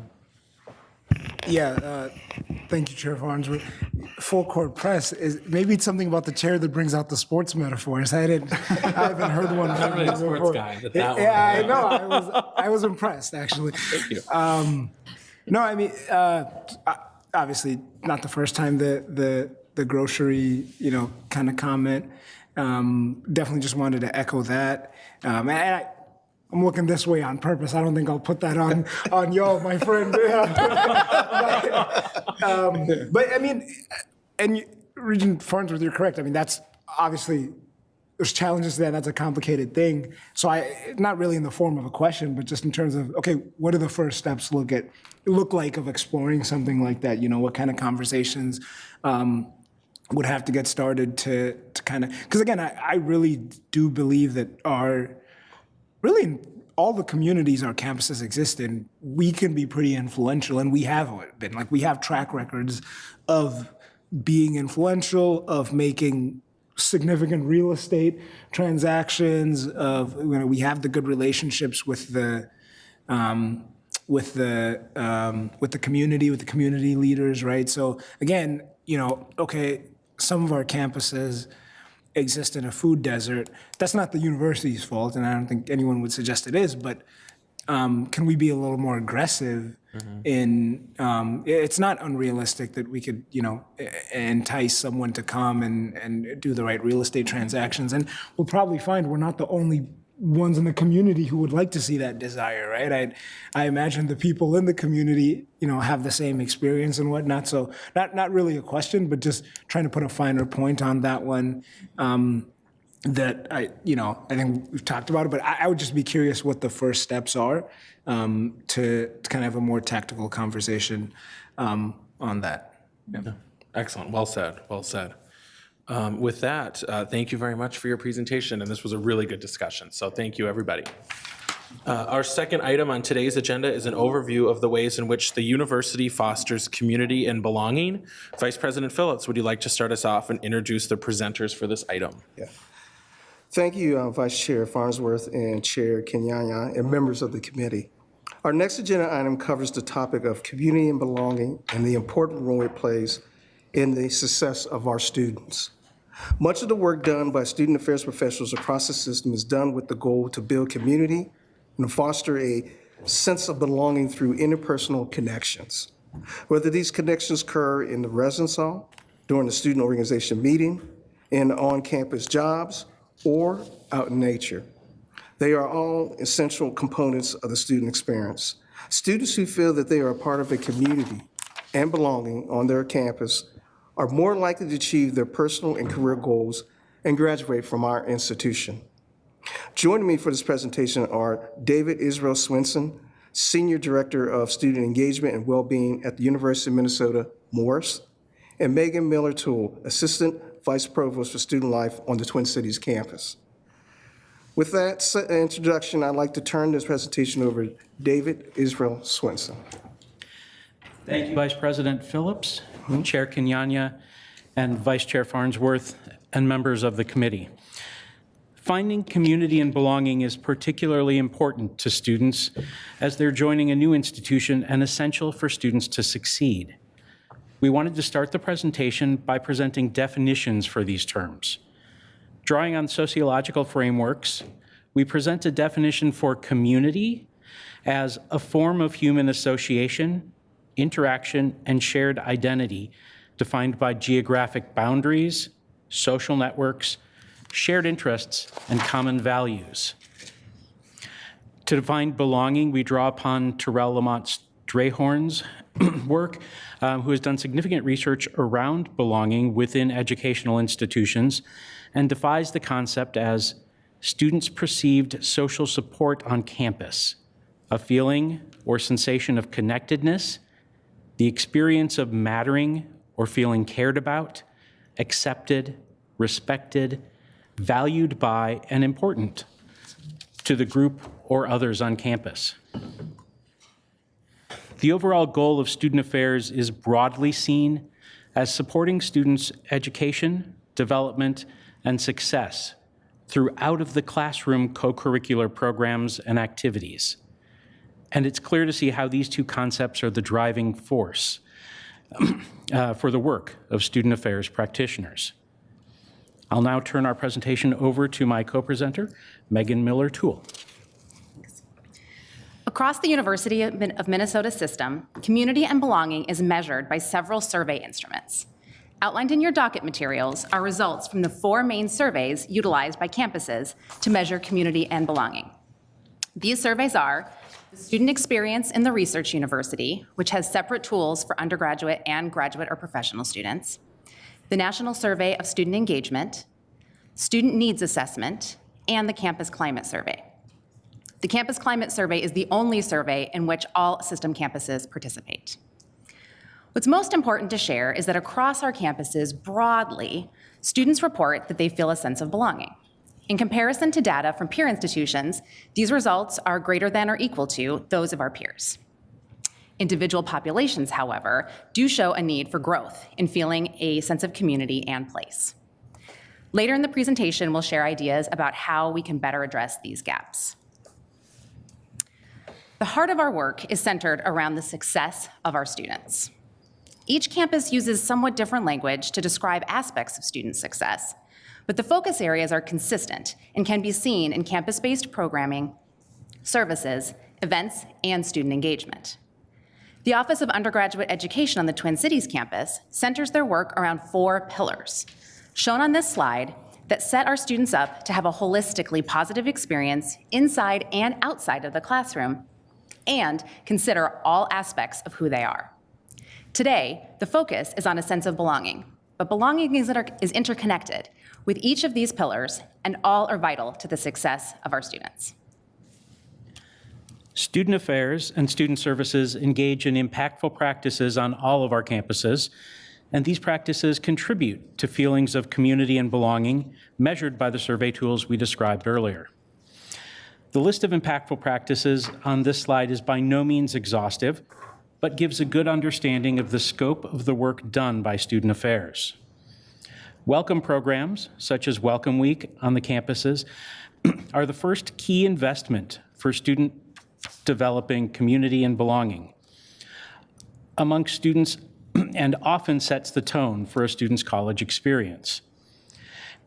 Yeah, thank you, Chair Farnsworth. Full court press is maybe it's something about the chair that brings out the sports metaphors. I haven't heard one. I'm not really a sports guy, but that one. Yeah, I know. I was impressed actually. Thank you. No, I mean, obviously not the first time the grocery kind of comment. Definitely just wanted to echo that. And I'm looking this way on purpose. I don't think I'll put that on y'all, my friend. But I mean, and Regent Farnsworth, you're correct. I mean, that's obviously, there's challenges to that. That's a complicated thing. So not really in the form of a question, but just in terms of, okay, what do the first steps look like of exploring something like that? What kind of conversations would have to get started to kind of, because again, I really do believe that really in all the communities our campuses exist in, we can be pretty influential, and we have been. Like, we have track records of being influential, of making significant real estate transactions, of, we have the good relationships with the community, with the community leaders, right? So again, okay, some of our campuses exist in a food desert. That's not the university's fault, and I don't think anyone would suggest it is, but can we be a little more aggressive in, it's not unrealistic that we could, entice someone to come and do the right real estate transactions. And we'll probably find we're not the only ones in the community who would like to see that desire, right? I imagine the people in the community, have the same experience and whatnot. So not really a question, but just trying to put a finer point on that one. That I think we've talked about it, but I would just be curious what the first steps are to kind of have a more tactical conversation on that. Yeah. Excellent. Well said. Well said. With that, thank you very much for your presentation, and this was a really good discussion, so thank you, everybody. Our second item on today's agenda is an overview of the ways in which the university fosters community and belonging. Vice President Phillips, would you like to start us off and introduce the presenters for this item? Yeah. Thank you, Vice Chair Farnsworth and Chair Kenyanya and members of the committee. Our next agenda item covers the topic of community and belonging and the important role it plays in the success of our students. Much of the work done by student affairs professionals across the system is done with the goal to build community and foster a sense of belonging through interpersonal connections. Whether these connections occur in the residence hall, during the student organization meeting, in on-campus jobs, or out in nature. They are all essential components of the student experience. Students who feel that they are a part of a community and belonging on their campus are more likely to achieve their personal and career goals and graduate from our institution. Joining me for this presentation are David Israel Swenson, Senior Director of Student Engagement and Wellbeing at the University of Minnesota, Morris, and Megan Miller-Toole, Assistant Vice Provost for Student Life on the Twin Cities campus. With that introduction, I'd like to turn this presentation over to David Israel Swenson. Thank you, Vice President Phillips, Chair Kenyanya, and Vice Chair Farnsworth, and members of the committee. Finding community and belonging is particularly important to students as they're joining a new institution and essential for students to succeed. We wanted to start the presentation by presenting definitions for these terms. Drawing on sociological frameworks, we present a definition for community as a form of human association, interaction, and shared identity defined by geographic boundaries, social networks, shared interests, and common values. To define belonging, we draw upon Terrell Lamont Strayhorn's work, who has done significant research around belonging within educational institutions and defines the concept as students' perceived social support on campus, a feeling or sensation of connectedness, the experience of mattering or feeling cared about, accepted, respected, valued by, and important to the group or others on campus. The overall goal of student affairs is broadly seen as supporting students' education, development, and success through out-of-the-classroom co-curricular programs and activities. And it's clear to see how these two concepts are the driving force for the work of student affairs practitioners. I'll now turn our presentation over to my co-presenter, Megan Miller-Toole. Across the University of Minnesota system, community and belonging is measured by several survey instruments. Outlined in your docket materials are results from the 4 main surveys utilized by campuses to measure community and belonging. These surveys are the Student Experience in the Research University, which has separate tools for undergraduate and graduate or professional students, the National Survey of Student Engagement, Student Needs Assessment, and the Campus Climate Survey. The Campus Climate Survey is the only survey in which all system campuses participate. What's most important to share is that across our campuses, broadly, students report that they feel a sense of belonging. In comparison to data from peer institutions, these results are greater than or equal to those of our peers. Individual populations, however, do show a need for growth in feeling a sense of community and place. Later in the presentation, we'll share ideas about how we can better address these gaps. The heart of our work is centered around the success of our students. Each campus uses somewhat different language to describe aspects of student success, but the focus areas are consistent and can be seen in campus-based programming, services, events, and student engagement. The Office of Undergraduate Education on the Twin Cities campus centers their work around 4 pillars, shown on this slide, that set our students up to have a holistically positive experience inside and outside of the classroom, and consider all aspects of who they are. Today, the focus is on a sense of belonging, but belonging is interconnected with each of these pillars, and all are vital to the success of our students. Student affairs and student services engage in impactful practices on all of our campuses, and these practices contribute to feelings of community and belonging measured by the survey tools we described earlier. The list of impactful practices on this slide is by no means exhaustive, but gives a good understanding of the scope of the work done by Student Affairs. Welcome programs, such as Welcome Week on the campuses, are the first key investment for student developing community and belonging among students and often sets the tone for a student's college experience.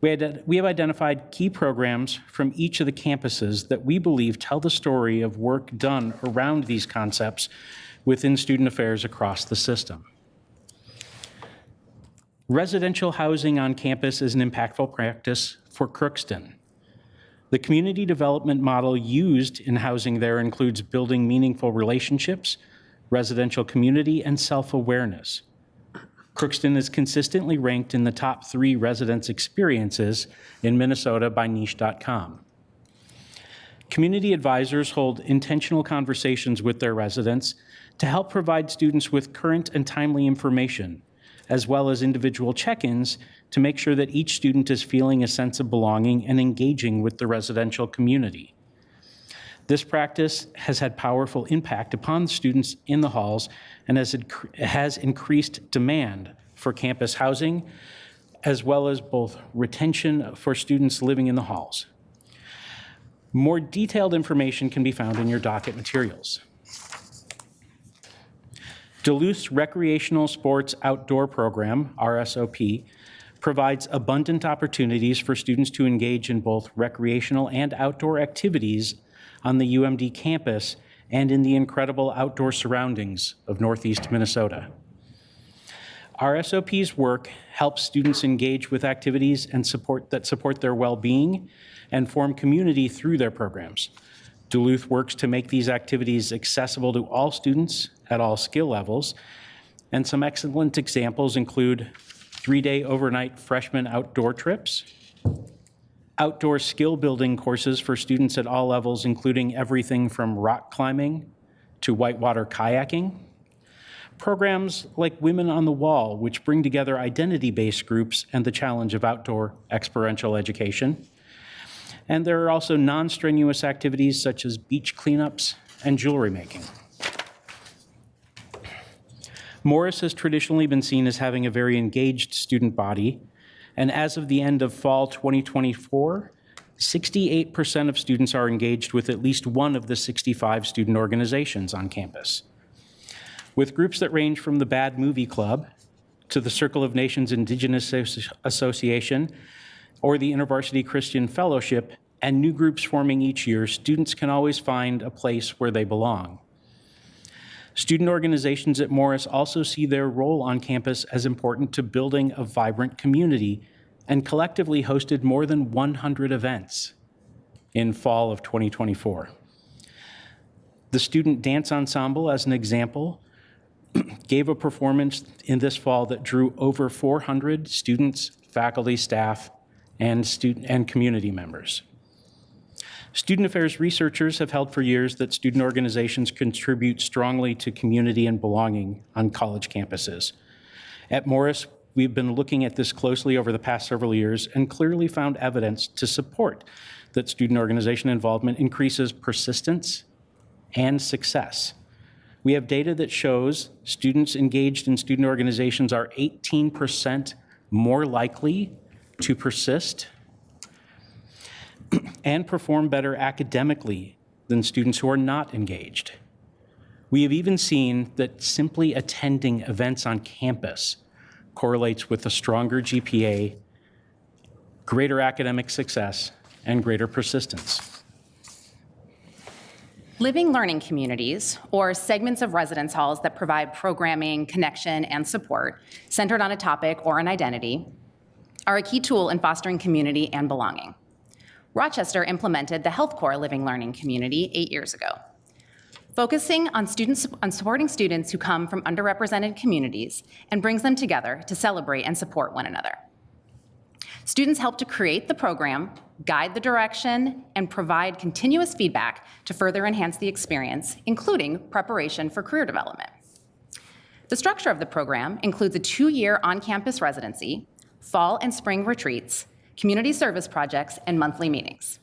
We have identified key programs from each of the campuses that we believe tell the story of work done around these concepts within student affairs across the system. Residential housing on campus is an impactful practice for Crookston. The community development model used in housing there includes building meaningful relationships, residential community, and self-awareness. Crookston is consistently ranked in the top 3 residence experiences in Minnesota by niche.com. Community advisors hold intentional conversations with their residents to help provide students with current and timely information, as well as individual check-ins to make sure that each student is feeling a sense of belonging and engaging with the residential community. This practice has had powerful impact upon students in the halls and has increased demand for campus housing, as well as both retention for students living in the halls. More detailed information can be found in your docket materials. Duluth's Recreational Sports Outdoor Program, RSOP, provides abundant opportunities for students to engage in both recreational and outdoor activities on the UMD campus and in the incredible outdoor surroundings of Northeast Minnesota. RSOP's work helps students engage with activities and support their well-being and form community through their programs. Duluth works to make these activities accessible to all students at all skill levels, and some excellent examples include 3-day overnight freshman outdoor trips, outdoor skill building courses for students at all levels, including everything from rock climbing to whitewater kayaking, programs like Women on the Wall, which bring together identity-based groups and the challenge of outdoor experiential education. And there are also non-strenuous activities such as beach cleanups and jewelry making. Morris has traditionally been seen as having a very engaged student body, and as of the end of fall 2024, 68% of students are engaged with at least one of the 65 student organizations on campus. With groups that range from the Bad Movie Club to the Circle of Nations Indigenous Association or the InterVarsity Christian Fellowship, and new groups forming each year, students can always find a place where they belong. Student organizations at Morris also see their role on campus as important to building a vibrant community and collectively hosted more than 100 events in fall of 2024. The Student Dance Ensemble, as an example, gave a performance in this fall that drew over 400 students, faculty, staff, and community members. Student affairs researchers have held for years that student organizations contribute strongly to community and belonging on college campuses. At Morris, we've been looking at this closely over the past several years and clearly found evidence to support that student organization involvement increases persistence and success. We have data that shows students engaged in student organizations are 18% more likely to persist and perform better academically than students who are not engaged. We have even seen that simply attending events on campus correlates with a stronger GPA, greater academic success, and greater persistence. Living learning communities, or segments of residence halls that provide programming, connection, and support centered on a topic or an identity, are a key tool in fostering community and belonging. Rochester implemented the Health Corps Living Learning Community 8 years ago, focusing on supporting students who come from underrepresented communities and brings them together to celebrate and support one another. Students help to create the program, guide the direction, and provide continuous feedback to further enhance the experience, including preparation for career development. The structure of the program includes a 2-year on-campus residency, fall and spring retreats, community service projects, and monthly meetings.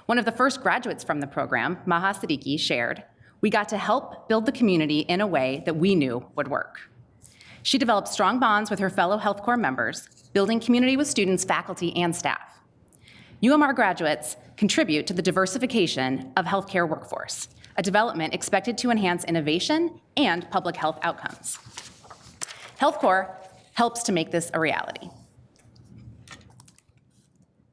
One of the first graduates from the program, Maha Siddiqui, shared, "We got to help build the community in a way that we knew would work." She developed strong bonds with her fellow Health Corps members, building community with students, faculty, and staff. UMR graduates contribute to the diversification of healthcare workforce, a development expected to enhance innovation and public health outcomes. Health Corps helps to make this a reality.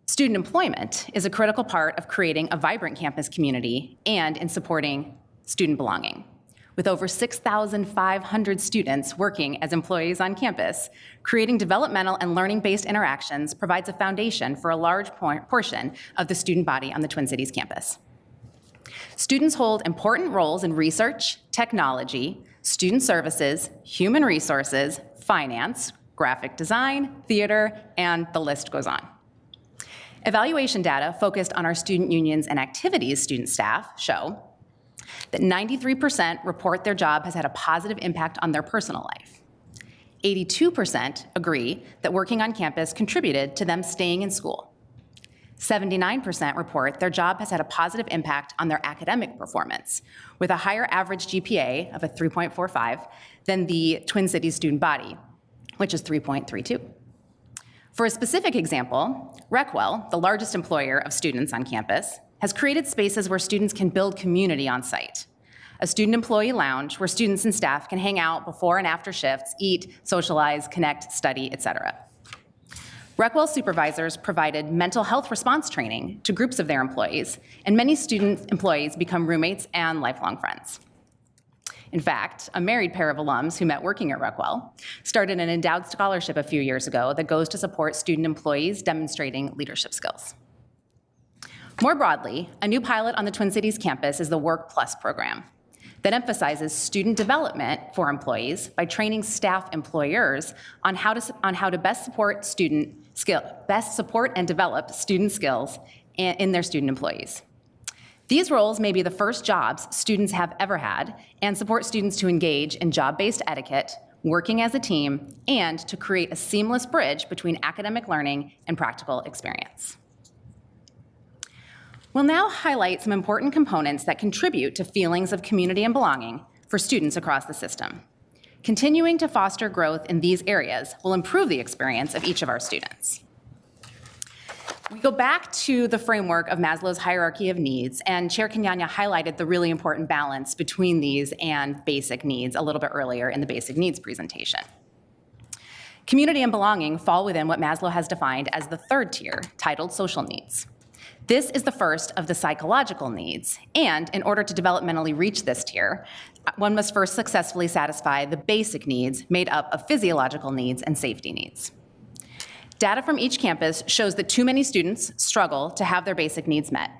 Student employment is a critical part of creating a vibrant campus community and in supporting student belonging. With over 6,500 students working as employees on campus, creating developmental and learning-based interactions provides a foundation for a large portion of the student body on the Twin Cities campus. Students hold important roles in research, technology, student services, human resources, finance, graphic design, theater, and the list goes on. Evaluation data focused on our student unions and activities student staff show that 93% report their job has had a positive impact on their personal life. 82% agree that working on campus contributed to them staying in school. 79% report their job has had a positive impact on their academic performance, with a higher average GPA of a 3.45 than the Twin Cities student body, which is 3.32. For a specific example, Recwell, the largest employer of students on campus, has created spaces where students can build community on site. A student employee lounge where students and staff can hang out before and after shifts, eat, socialize, connect, study, etc. Recwell supervisors provided mental health response training to groups of their employees, and many student employees become roommates and lifelong friends. In fact, a married pair of alums who met working at Recwell started an endowed scholarship a few years ago that goes to support student employees demonstrating leadership skills. More broadly, a new pilot on the Twin Cities campus is the Work Plus program that emphasizes student development for employees by training staff employers on how to best support and develop student skills in their student employees. These roles may be the first jobs students have ever had and support students to engage in job-based etiquette, working as a team, and to create a seamless bridge between academic learning and practical experience. We'll now highlight some important components that contribute to feelings of community and belonging for students across the system. Continuing to foster growth in these areas will improve the experience of each of our students. We go back to the framework of Maslow's hierarchy of needs, and Chair Kenyanya highlighted the really important balance between these and basic needs a little bit earlier in the basic needs presentation. Community and belonging fall within what Maslow has defined as the third tier, titled social needs. This is the first of the psychological needs, and in order to developmentally reach this tier, one must first successfully satisfy the basic needs made up of physiological needs and safety needs. Data from each campus shows that too many students struggle to have their basic needs met.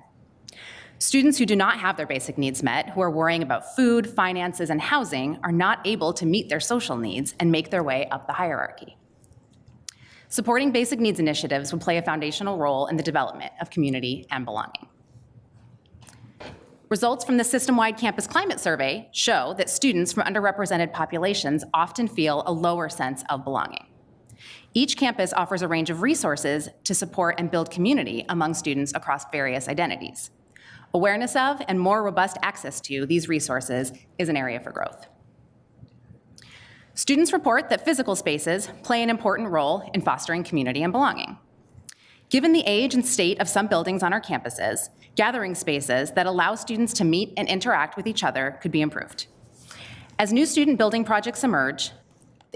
Students who do not have their basic needs met, who are worrying about food, finances, and housing, are not able to meet their social needs and make their way up the hierarchy. Supporting basic needs initiatives would play a foundational role in the development of community and belonging. Results from the system-wide campus climate survey show that students from underrepresented populations often feel a lower sense of belonging. Each campus offers a range of resources to support and build community among students across various identities. Awareness of and more robust access to these resources is an area for growth. Students report that physical spaces play an important role in fostering community and belonging. Given the age and state of some buildings on our campuses, gathering spaces that allow students to meet and interact with each other could be improved. As new student building projects emerge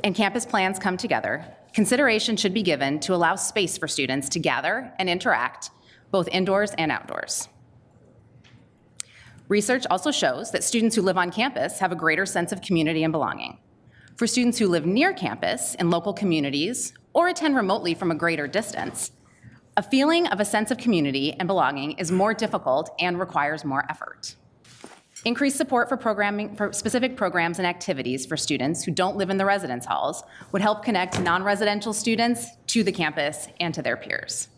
and campus plans come together, consideration should be given to allow space for students to gather and interact, both indoors and outdoors. Research also shows that students who live on campus have a greater sense of community and belonging. For students who live near campus in local communities or attend remotely from a greater distance, a feeling of a sense of community and belonging is more difficult and requires more effort. Increased support for specific programs and activities for students who don't live in the residence halls would help connect non-residential students to the campus and to their peers.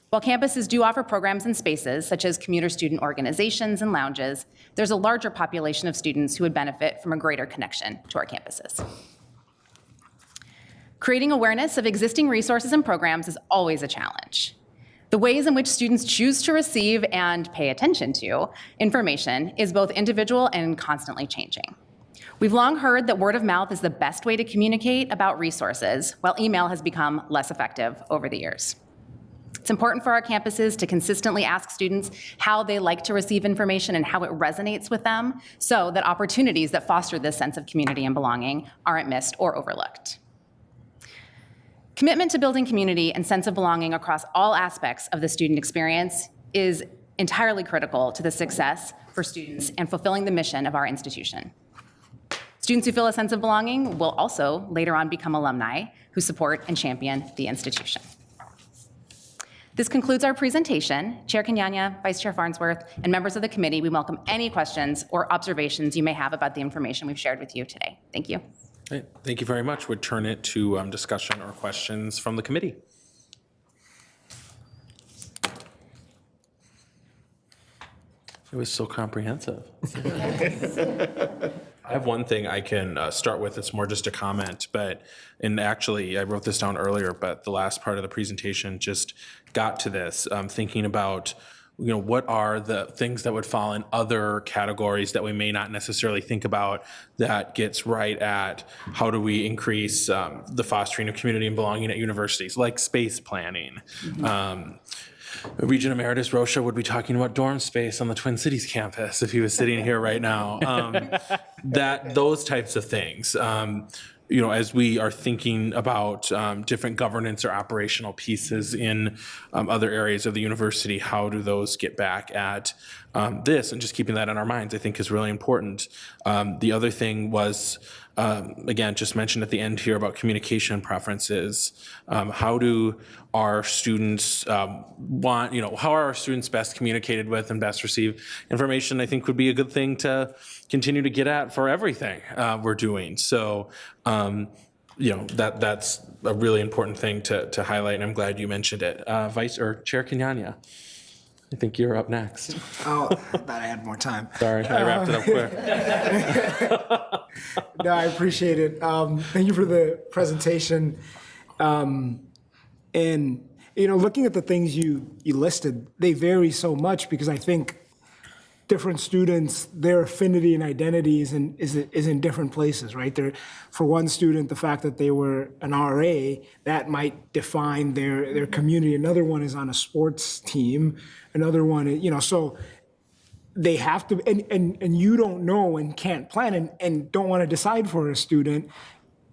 While campuses do offer programs and spaces, such as commuter student organizations and lounges, there's a larger population of students who would benefit from a greater connection to our campuses. Creating awareness of existing resources and programs is always a challenge. The ways in which students choose to receive and pay attention to information is both individual and constantly changing. We've long heard that word of mouth is the best way to communicate about resources, while email has become less effective over the years. It's important for our campuses to consistently ask students how they like to receive information and how it resonates with them, so that opportunities that foster this sense of community and belonging aren't missed or overlooked. Commitment to building community and sense of belonging across all aspects of the student experience is entirely critical to the success for students and fulfilling the mission of our institution. Students who feel a sense of belonging will also later on become alumni who support and champion the institution. This concludes our presentation. Chair Kenyanya, Vice Chair Farnsworth, and members of the committee, we welcome any questions or observations you may have about the information we've shared with you today. Thank you. Great. Thank you very much. Would turn it to discussion or questions from the committee. It was so comprehensive. I have one thing I can start with. It's more just a comment, and actually I wrote this down earlier, but the last part of the presentation just got to this, thinking about what are the things that would fall in other categories that we may not necessarily think about that gets right at how do we increase the fostering of community and belonging at universities, like space planning. Regent Emeritus Rocha would be talking about dorm space on the Twin Cities campus if he was sitting here right now. Those types of things. As we are thinking about different governance or operational pieces in other areas of the university, how do those get back at this? And just keeping that in our minds, I think, is really important. The other thing was, again, just mentioned at the end here about communication preferences. How do our students how are our students best communicated with and best receive information, I think would be a good thing to continue to get at for everything we're doing. So, that's a really important thing to highlight, and I'm glad you mentioned it. Chair Kenyanya, I think you're up next. Oh, I thought I had more time. Sorry, I wrapped it up quick. No, I appreciate it. Thank you for the presentation. And looking at the things you listed, they vary so much because I think different students, their affinity and identity is in different places, right? For one student, the fact that they were an RA, that might define their community. Another one is on a sports team. Another one, so they have to, and you don't know and can't plan and don't want to decide for a student.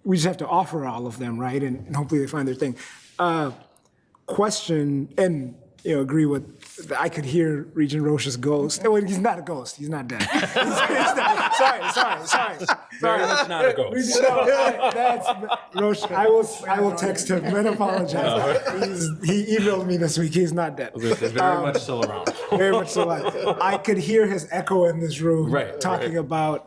We just have to offer all of them, right? And hopefully they find their thing. Question, and agree with, I could hear Regent Rocha's ghost. Oh, he's not a ghost. He's not dead. Sorry. Very much not a ghost. That's Rocha. I will text him and apologize. He emailed me this week. He's not dead. He's very much still around. Very much still alive. I could hear his echo in this room talking about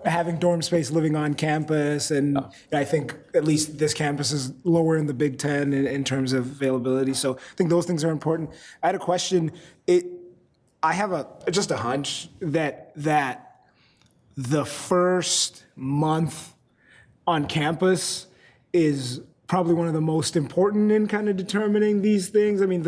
having dorm space living on campus, and I think at least this campus is lower in the Big Ten in terms of availability. So I think those things are important. I had a question. I have just a hunch that the first month on campus is probably one of the most important in kind of determining these things. I mean,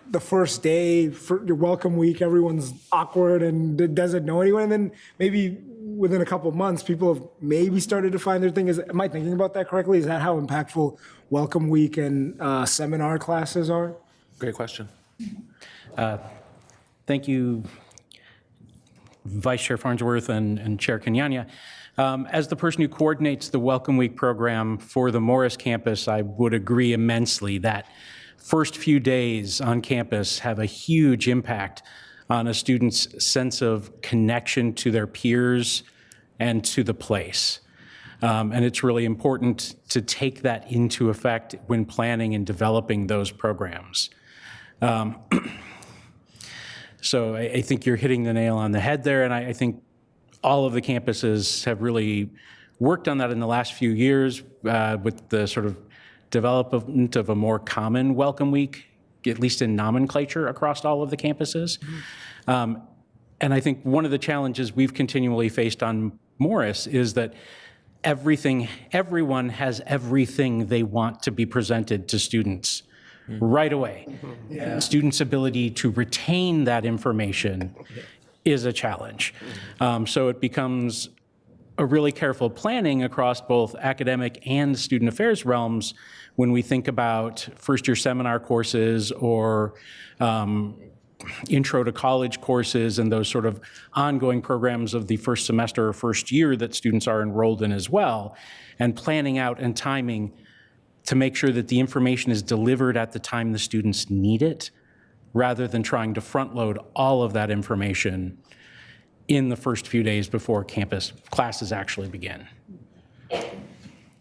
the first day, for your welcome week, everyone's awkward and doesn't know anyone. And then maybe within a couple of months, people have maybe started to find their thing. Am I thinking about that correctly? Is that how impactful welcome week and seminar classes are? Great question. Thank you, Vice Chair Farnsworth and Chair Kenyanya. As the person who coordinates the Welcome Week program for the Morris campus, I would agree immensely that first few days on campus have a huge impact on a student's sense of connection to their peers and to the place. And it's really important to take that into effect when planning and developing those programs. So I think you're hitting the nail on the head there, and I think all of the campuses have really worked on that in the last few years with the sort of development of a more common welcome week, at least in nomenclature across all of the campuses. And I think one of the challenges we've continually faced on Morris is that everyone has everything they want to be presented to students right away. Students' ability to retain that information is a challenge. So it becomes a really careful planning across both academic and student affairs realms when we think about first-year seminar courses or intro to college courses and those sort of ongoing programs of the first semester or first year that students are enrolled in as well, and planning out and timing to make sure that the information is delivered at the time the students need it, rather than trying to front load all of that information in the first few days before campus classes actually begin.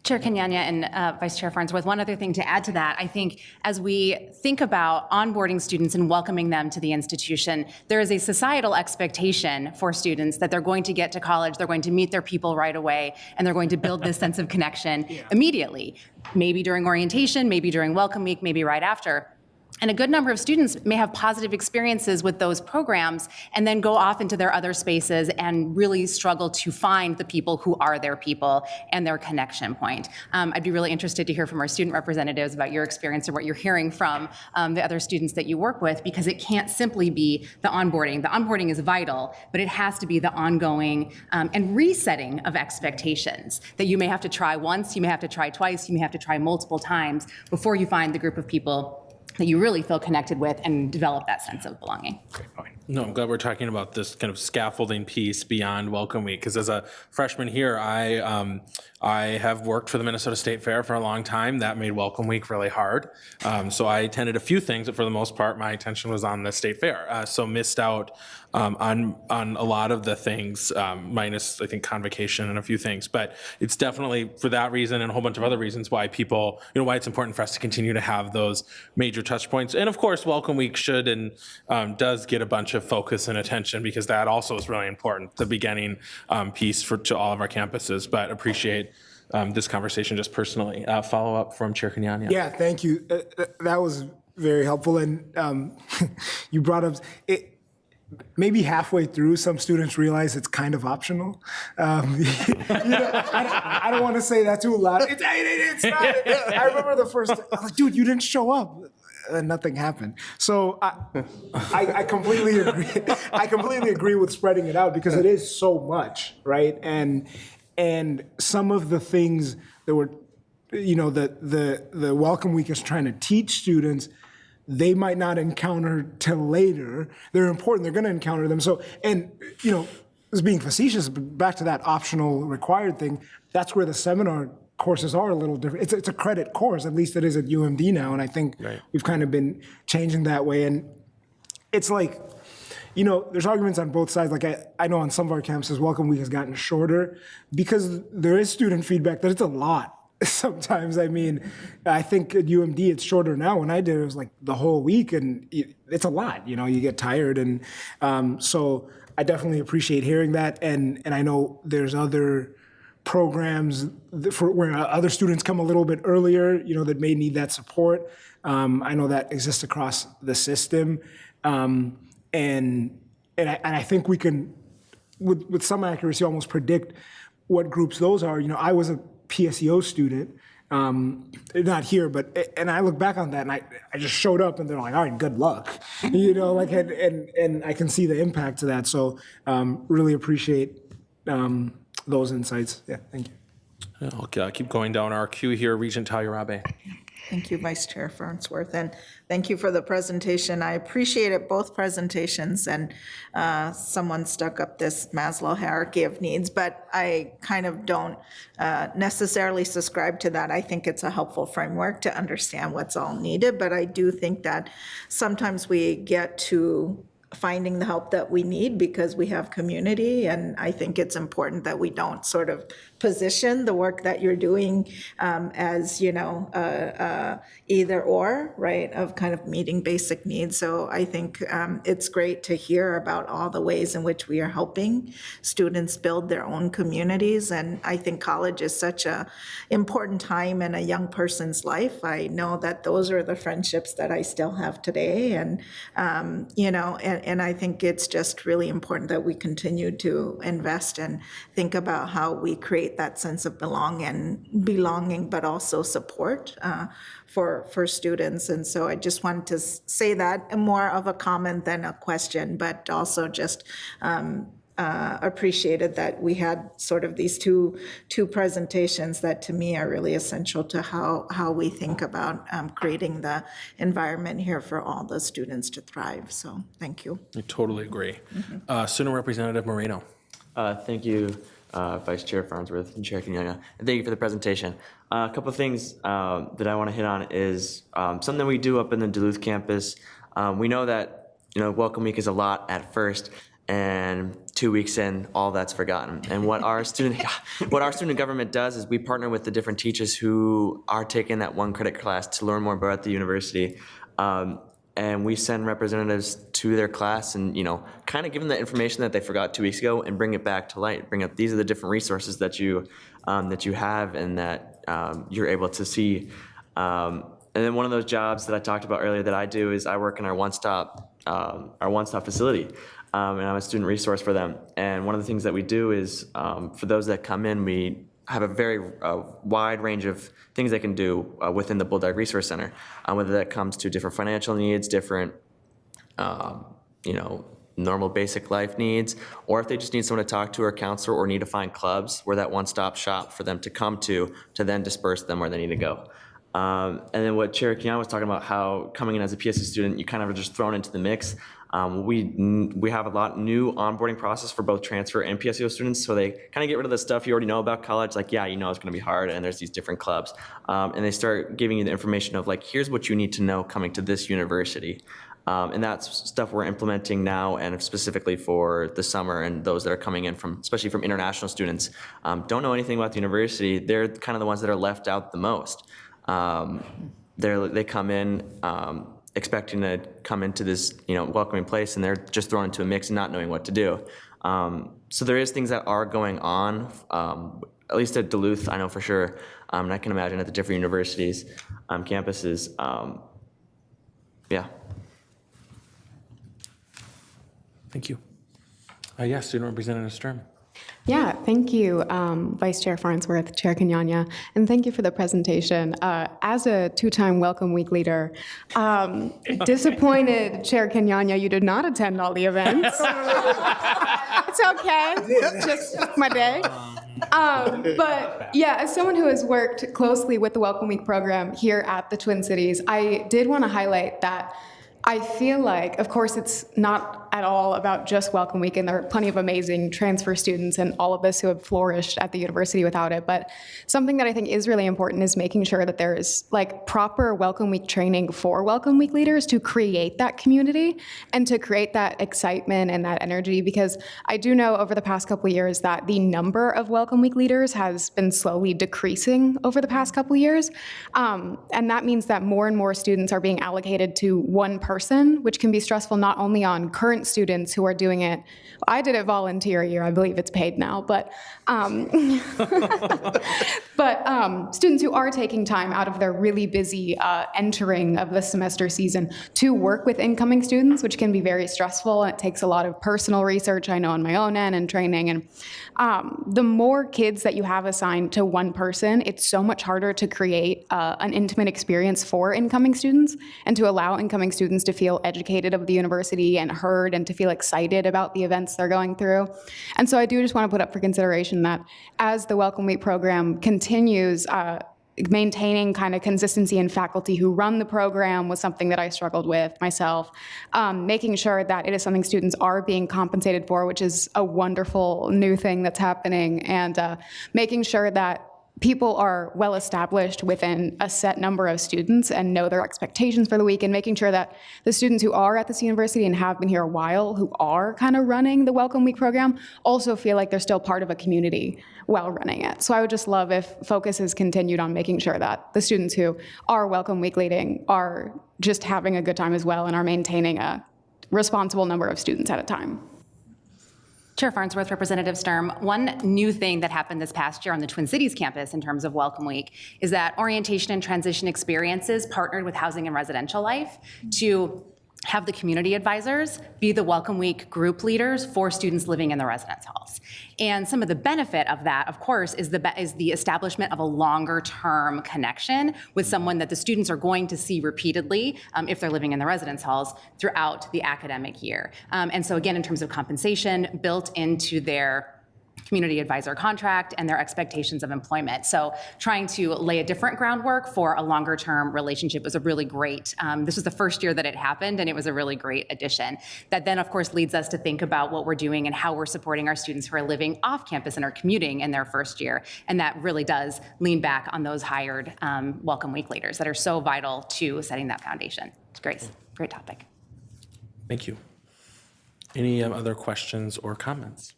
Chair Kenyanya and Vice Chair Farnsworth, one other thing to add to that, I think as we think about onboarding students and welcoming them to the institution, there is a societal expectation for students that they're going to get to college, they're going to meet their people right away, and they're going to build this sense of connection immediately, maybe during orientation, maybe during welcome week, maybe right after. And a good number of students may have positive experiences with those programs and then go off into their other spaces and really struggle to find the people who are their people and their connection point. I'd be really interested to hear from our student representatives about your experience and what you're hearing from the other students that you work with, because it can't simply be the onboarding. The onboarding is vital, but it has to be the ongoing and resetting of expectations that you may have to try once, you may have to try twice, you may have to try multiple times before you find the group of people that you really feel connected with and develop that sense of belonging. No, I'm glad we're talking about this kind of scaffolding piece beyond Welcome Week, because as a freshman here, I have worked for the Minnesota State Fair for a long time. That made Welcome Week really hard. So I attended a few things, but for the most part, my attention was on the State Fair. So missed out on a lot of the things, minus, I think, convocation and a few things. But it's definitely for that reason and a whole bunch of other reasons why people, why it's important for us to continue to have those major touch points. And of course, Welcome Week should and does get a bunch of focus and attention, because that also is really important, the beginning piece to all of our campuses. But appreciate this conversation just personally. Follow up from Chair Kenyanya. Yeah, thank you. That was very helpful. And you brought up it. Maybe halfway through, some students realize it's kind of optional. I don't want to say that too loud. It's not. I remember the first. I was like, dude, you didn't show up. And nothing happened. So I completely agree. I completely agree with spreading it out, because it is so much, right? And some of the things that were, the Welcome Week is trying to teach students, they might not encounter till later. They're important. They're going to encounter them. So, and as being facetious, but back to that optional required thing, that's where the seminar courses are a little different. It's a credit course, at least it is at UMD now, and I think we've kind of been changing that way. And it's like, there's arguments on both sides. Like I know on some of our campuses, Welcome Week has gotten shorter because there is student feedback that it's a lot. Sometimes, I think at UMD it's shorter now. When I did it, was like the whole week, and it's a lot. You get tired, and so I definitely appreciate hearing that. And I know there's other programs where other students come a little bit earlier, that may need that support. I know that exists across the system, and I think we can, with some accuracy, almost predict what groups those are. I was a PSEO student, not here, and I look back on that, and I just showed up, and they're like, all right, good luck, and I can see the impact to that. So really appreciate those insights. Yeah, thank you. I'll keep going down our queue here. Regent Talurabe. Thank you, Vice Chair Farnsworth, and thank you for the presentation. I appreciated both presentations, and someone stuck up this Maslow hierarchy of needs, but I kind of don't necessarily subscribe to that. I think it's a helpful framework to understand what's all needed, but I do think that sometimes we get too finding the help that we need because we have community. And I think it's important that we don't sort of position the work that you're doing as, either or, right, of kind of meeting basic needs. So I think it's great to hear about all the ways in which we are helping students build their own communities. And I think college is such a important time in a young person's life. I know that those are the friendships that I still have today. And, and I think it's just really important that we continue to invest and think about how we create that sense of belonging, but also support for students. And so I just wanted to say that more of a comment than a question, but also just appreciated that we had sort of these two presentations that to me are really essential to how we think about creating the environment here for all the students to thrive. So thank you. I totally agree. Student Representative Moreno. Thank you, Vice Chair Farnsworth and Chair Kenyatta, and thank you for the presentation. A couple of things that I want to hit on is something we do up in the Duluth campus. We know that Welcome Week is a lot at first, and 2 weeks in, all that's forgotten. And what our student government does is we partner with the different teachers who are taking that one credit class to learn more about the university. And we send representatives to their class and, kind of give them the information that they forgot 2 weeks ago and bring it back to light. Bring up, these are the different resources that you have and that you're able to see. And then one of those jobs that I talked about earlier that I do is I work in our one-stop facility. And I'm a student resource for them. And one of the things that we do is for those that come in, we have a very wide range of things they can do within the Bulldog Resource Center, whether that comes to different financial needs, different, normal basic life needs, or if they just need someone to talk to or a counselor or need to find clubs, we're that one-stop shop for them to come to then disperse them where they need to go. And then what Chair Kenyatta was talking about, how coming in as a PSU student, you kind of are just thrown into the mix. We have a lot new onboarding process for both transfer and PSU students, so they kind of get rid of the stuff you already know about college, like, yeah, it's going to be hard, and there's these different clubs. And they start giving you the information of, like, here's what you need to know coming to this university. And that's stuff we're implementing now, and specifically for the summer and those that are coming in especially from international students, don't know anything about the university. They're kind of the ones that are left out the most. They come in expecting to come into this, welcoming place, and they're just thrown into a mix and not knowing what to do. So there is things that are going on, at least at Duluth, I know for sure, and I can imagine at the different universities, campuses. Yeah. Thank you. Yes, Student Representative Sturm. Yeah, thank you, Vice Chair Farnsworth, Chair Kenyatta, and thank you for the presentation. As a two-time Welcome Week leader, disappointed, Chair Kenyatta, you did not attend all the events. It's okay, just my day. But yeah, as someone who has worked closely with the Welcome Week program here at the Twin Cities, I did want to highlight that I feel like, of course, it's not at all about just Welcome Week, and there are plenty of amazing transfer students and all of us who have flourished at the university without it. But something that I think is really important is making sure that there is proper Welcome Week training for Welcome Week leaders to create that community and to create that excitement and that energy. Because I do know over the past couple of years that the number of Welcome Week leaders has been slowly decreasing over the past couple of years. And that means that more and more students are being allocated to one person, which can be stressful not only on current students who are doing it. I did it volunteer year. I believe it's paid now, but students who are taking time out of their really busy entering of the semester season to work with incoming students, which can be very stressful. And it takes a lot of personal research, I know, on my own end and training. And the more kids that you have assigned to one person, it's so much harder to create an intimate experience for incoming students and to allow incoming students to feel educated of the university and heard and to feel excited about the events they're going through. And so I do just want to put up for consideration that as the Welcome Week program continues, maintaining kind of consistency in faculty who run the program was something that I struggled with myself. Making sure that it is something students are being compensated for, which is a wonderful new thing that's happening, and making sure that people are well established within a set number of students and know their expectations for the week, and making sure that the students who are at this university and have been here a while, who are kind of running the Welcome Week program, also feel like they're still part of a community while running it. So I would just love if focus is continued on making sure that the students who are Welcome Week leading are just having a good time as well and are maintaining a responsible number of students at a time. Chair Farnsworth, Representative Sturm, one new thing that happened this past year on the Twin Cities campus in terms of Welcome Week is that Orientation and Transition Experiences partnered with Housing and Residential Life to have the community advisors be the Welcome Week group leaders for students living in the residence halls. And some of the benefit of that, of course, is the establishment of a longer-term connection with someone that the students are going to see repeatedly if they're living in the residence halls throughout the academic year. And so again, in terms of compensation, built into their community advisor contract and their expectations of employment. So trying to lay a different groundwork for a longer term relationship was a really great, this was the first year that it happened, and it was a really great addition. That then of course leads us to think about what we're doing and how we're supporting our students who are living off campus and are commuting in their first year. And that really does lean back on those hired Welcome Week leaders that are so vital to setting that foundation. It's great, great topic. Thank you. Any other questions or comments?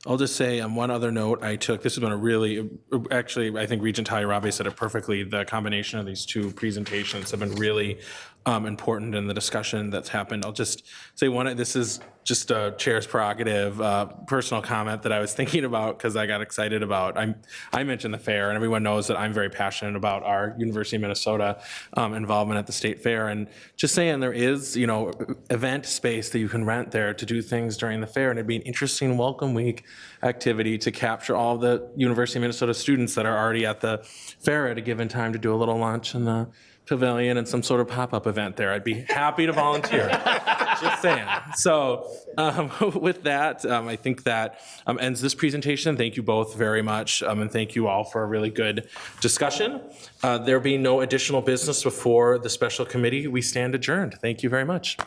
I'll just say on one other note, this has been a really, actually, I think Regent Hayarabe said it perfectly. The combination of these two presentations have been really important in the discussion that's happened. I'll just say this is just a chair's prerogative, personal comment that I was thinking about because I got excited about. I mentioned the fair, and everyone knows that I'm very passionate about our University of Minnesota involvement at the state fair. And just saying there is, event space that you can rent there to do things during the fair, and it'd be an interesting Welcome Week activity to capture all the University of Minnesota students that are already at the fair at a given time to do a little lunch in the pavilion and some sort of pop-up event there. I'd be happy to volunteer. Just saying. So with that, I think that ends this presentation. Thank you both very much, and thank you all for a really good discussion. There being no additional business before the special committee, we stand adjourned. Thank you very much.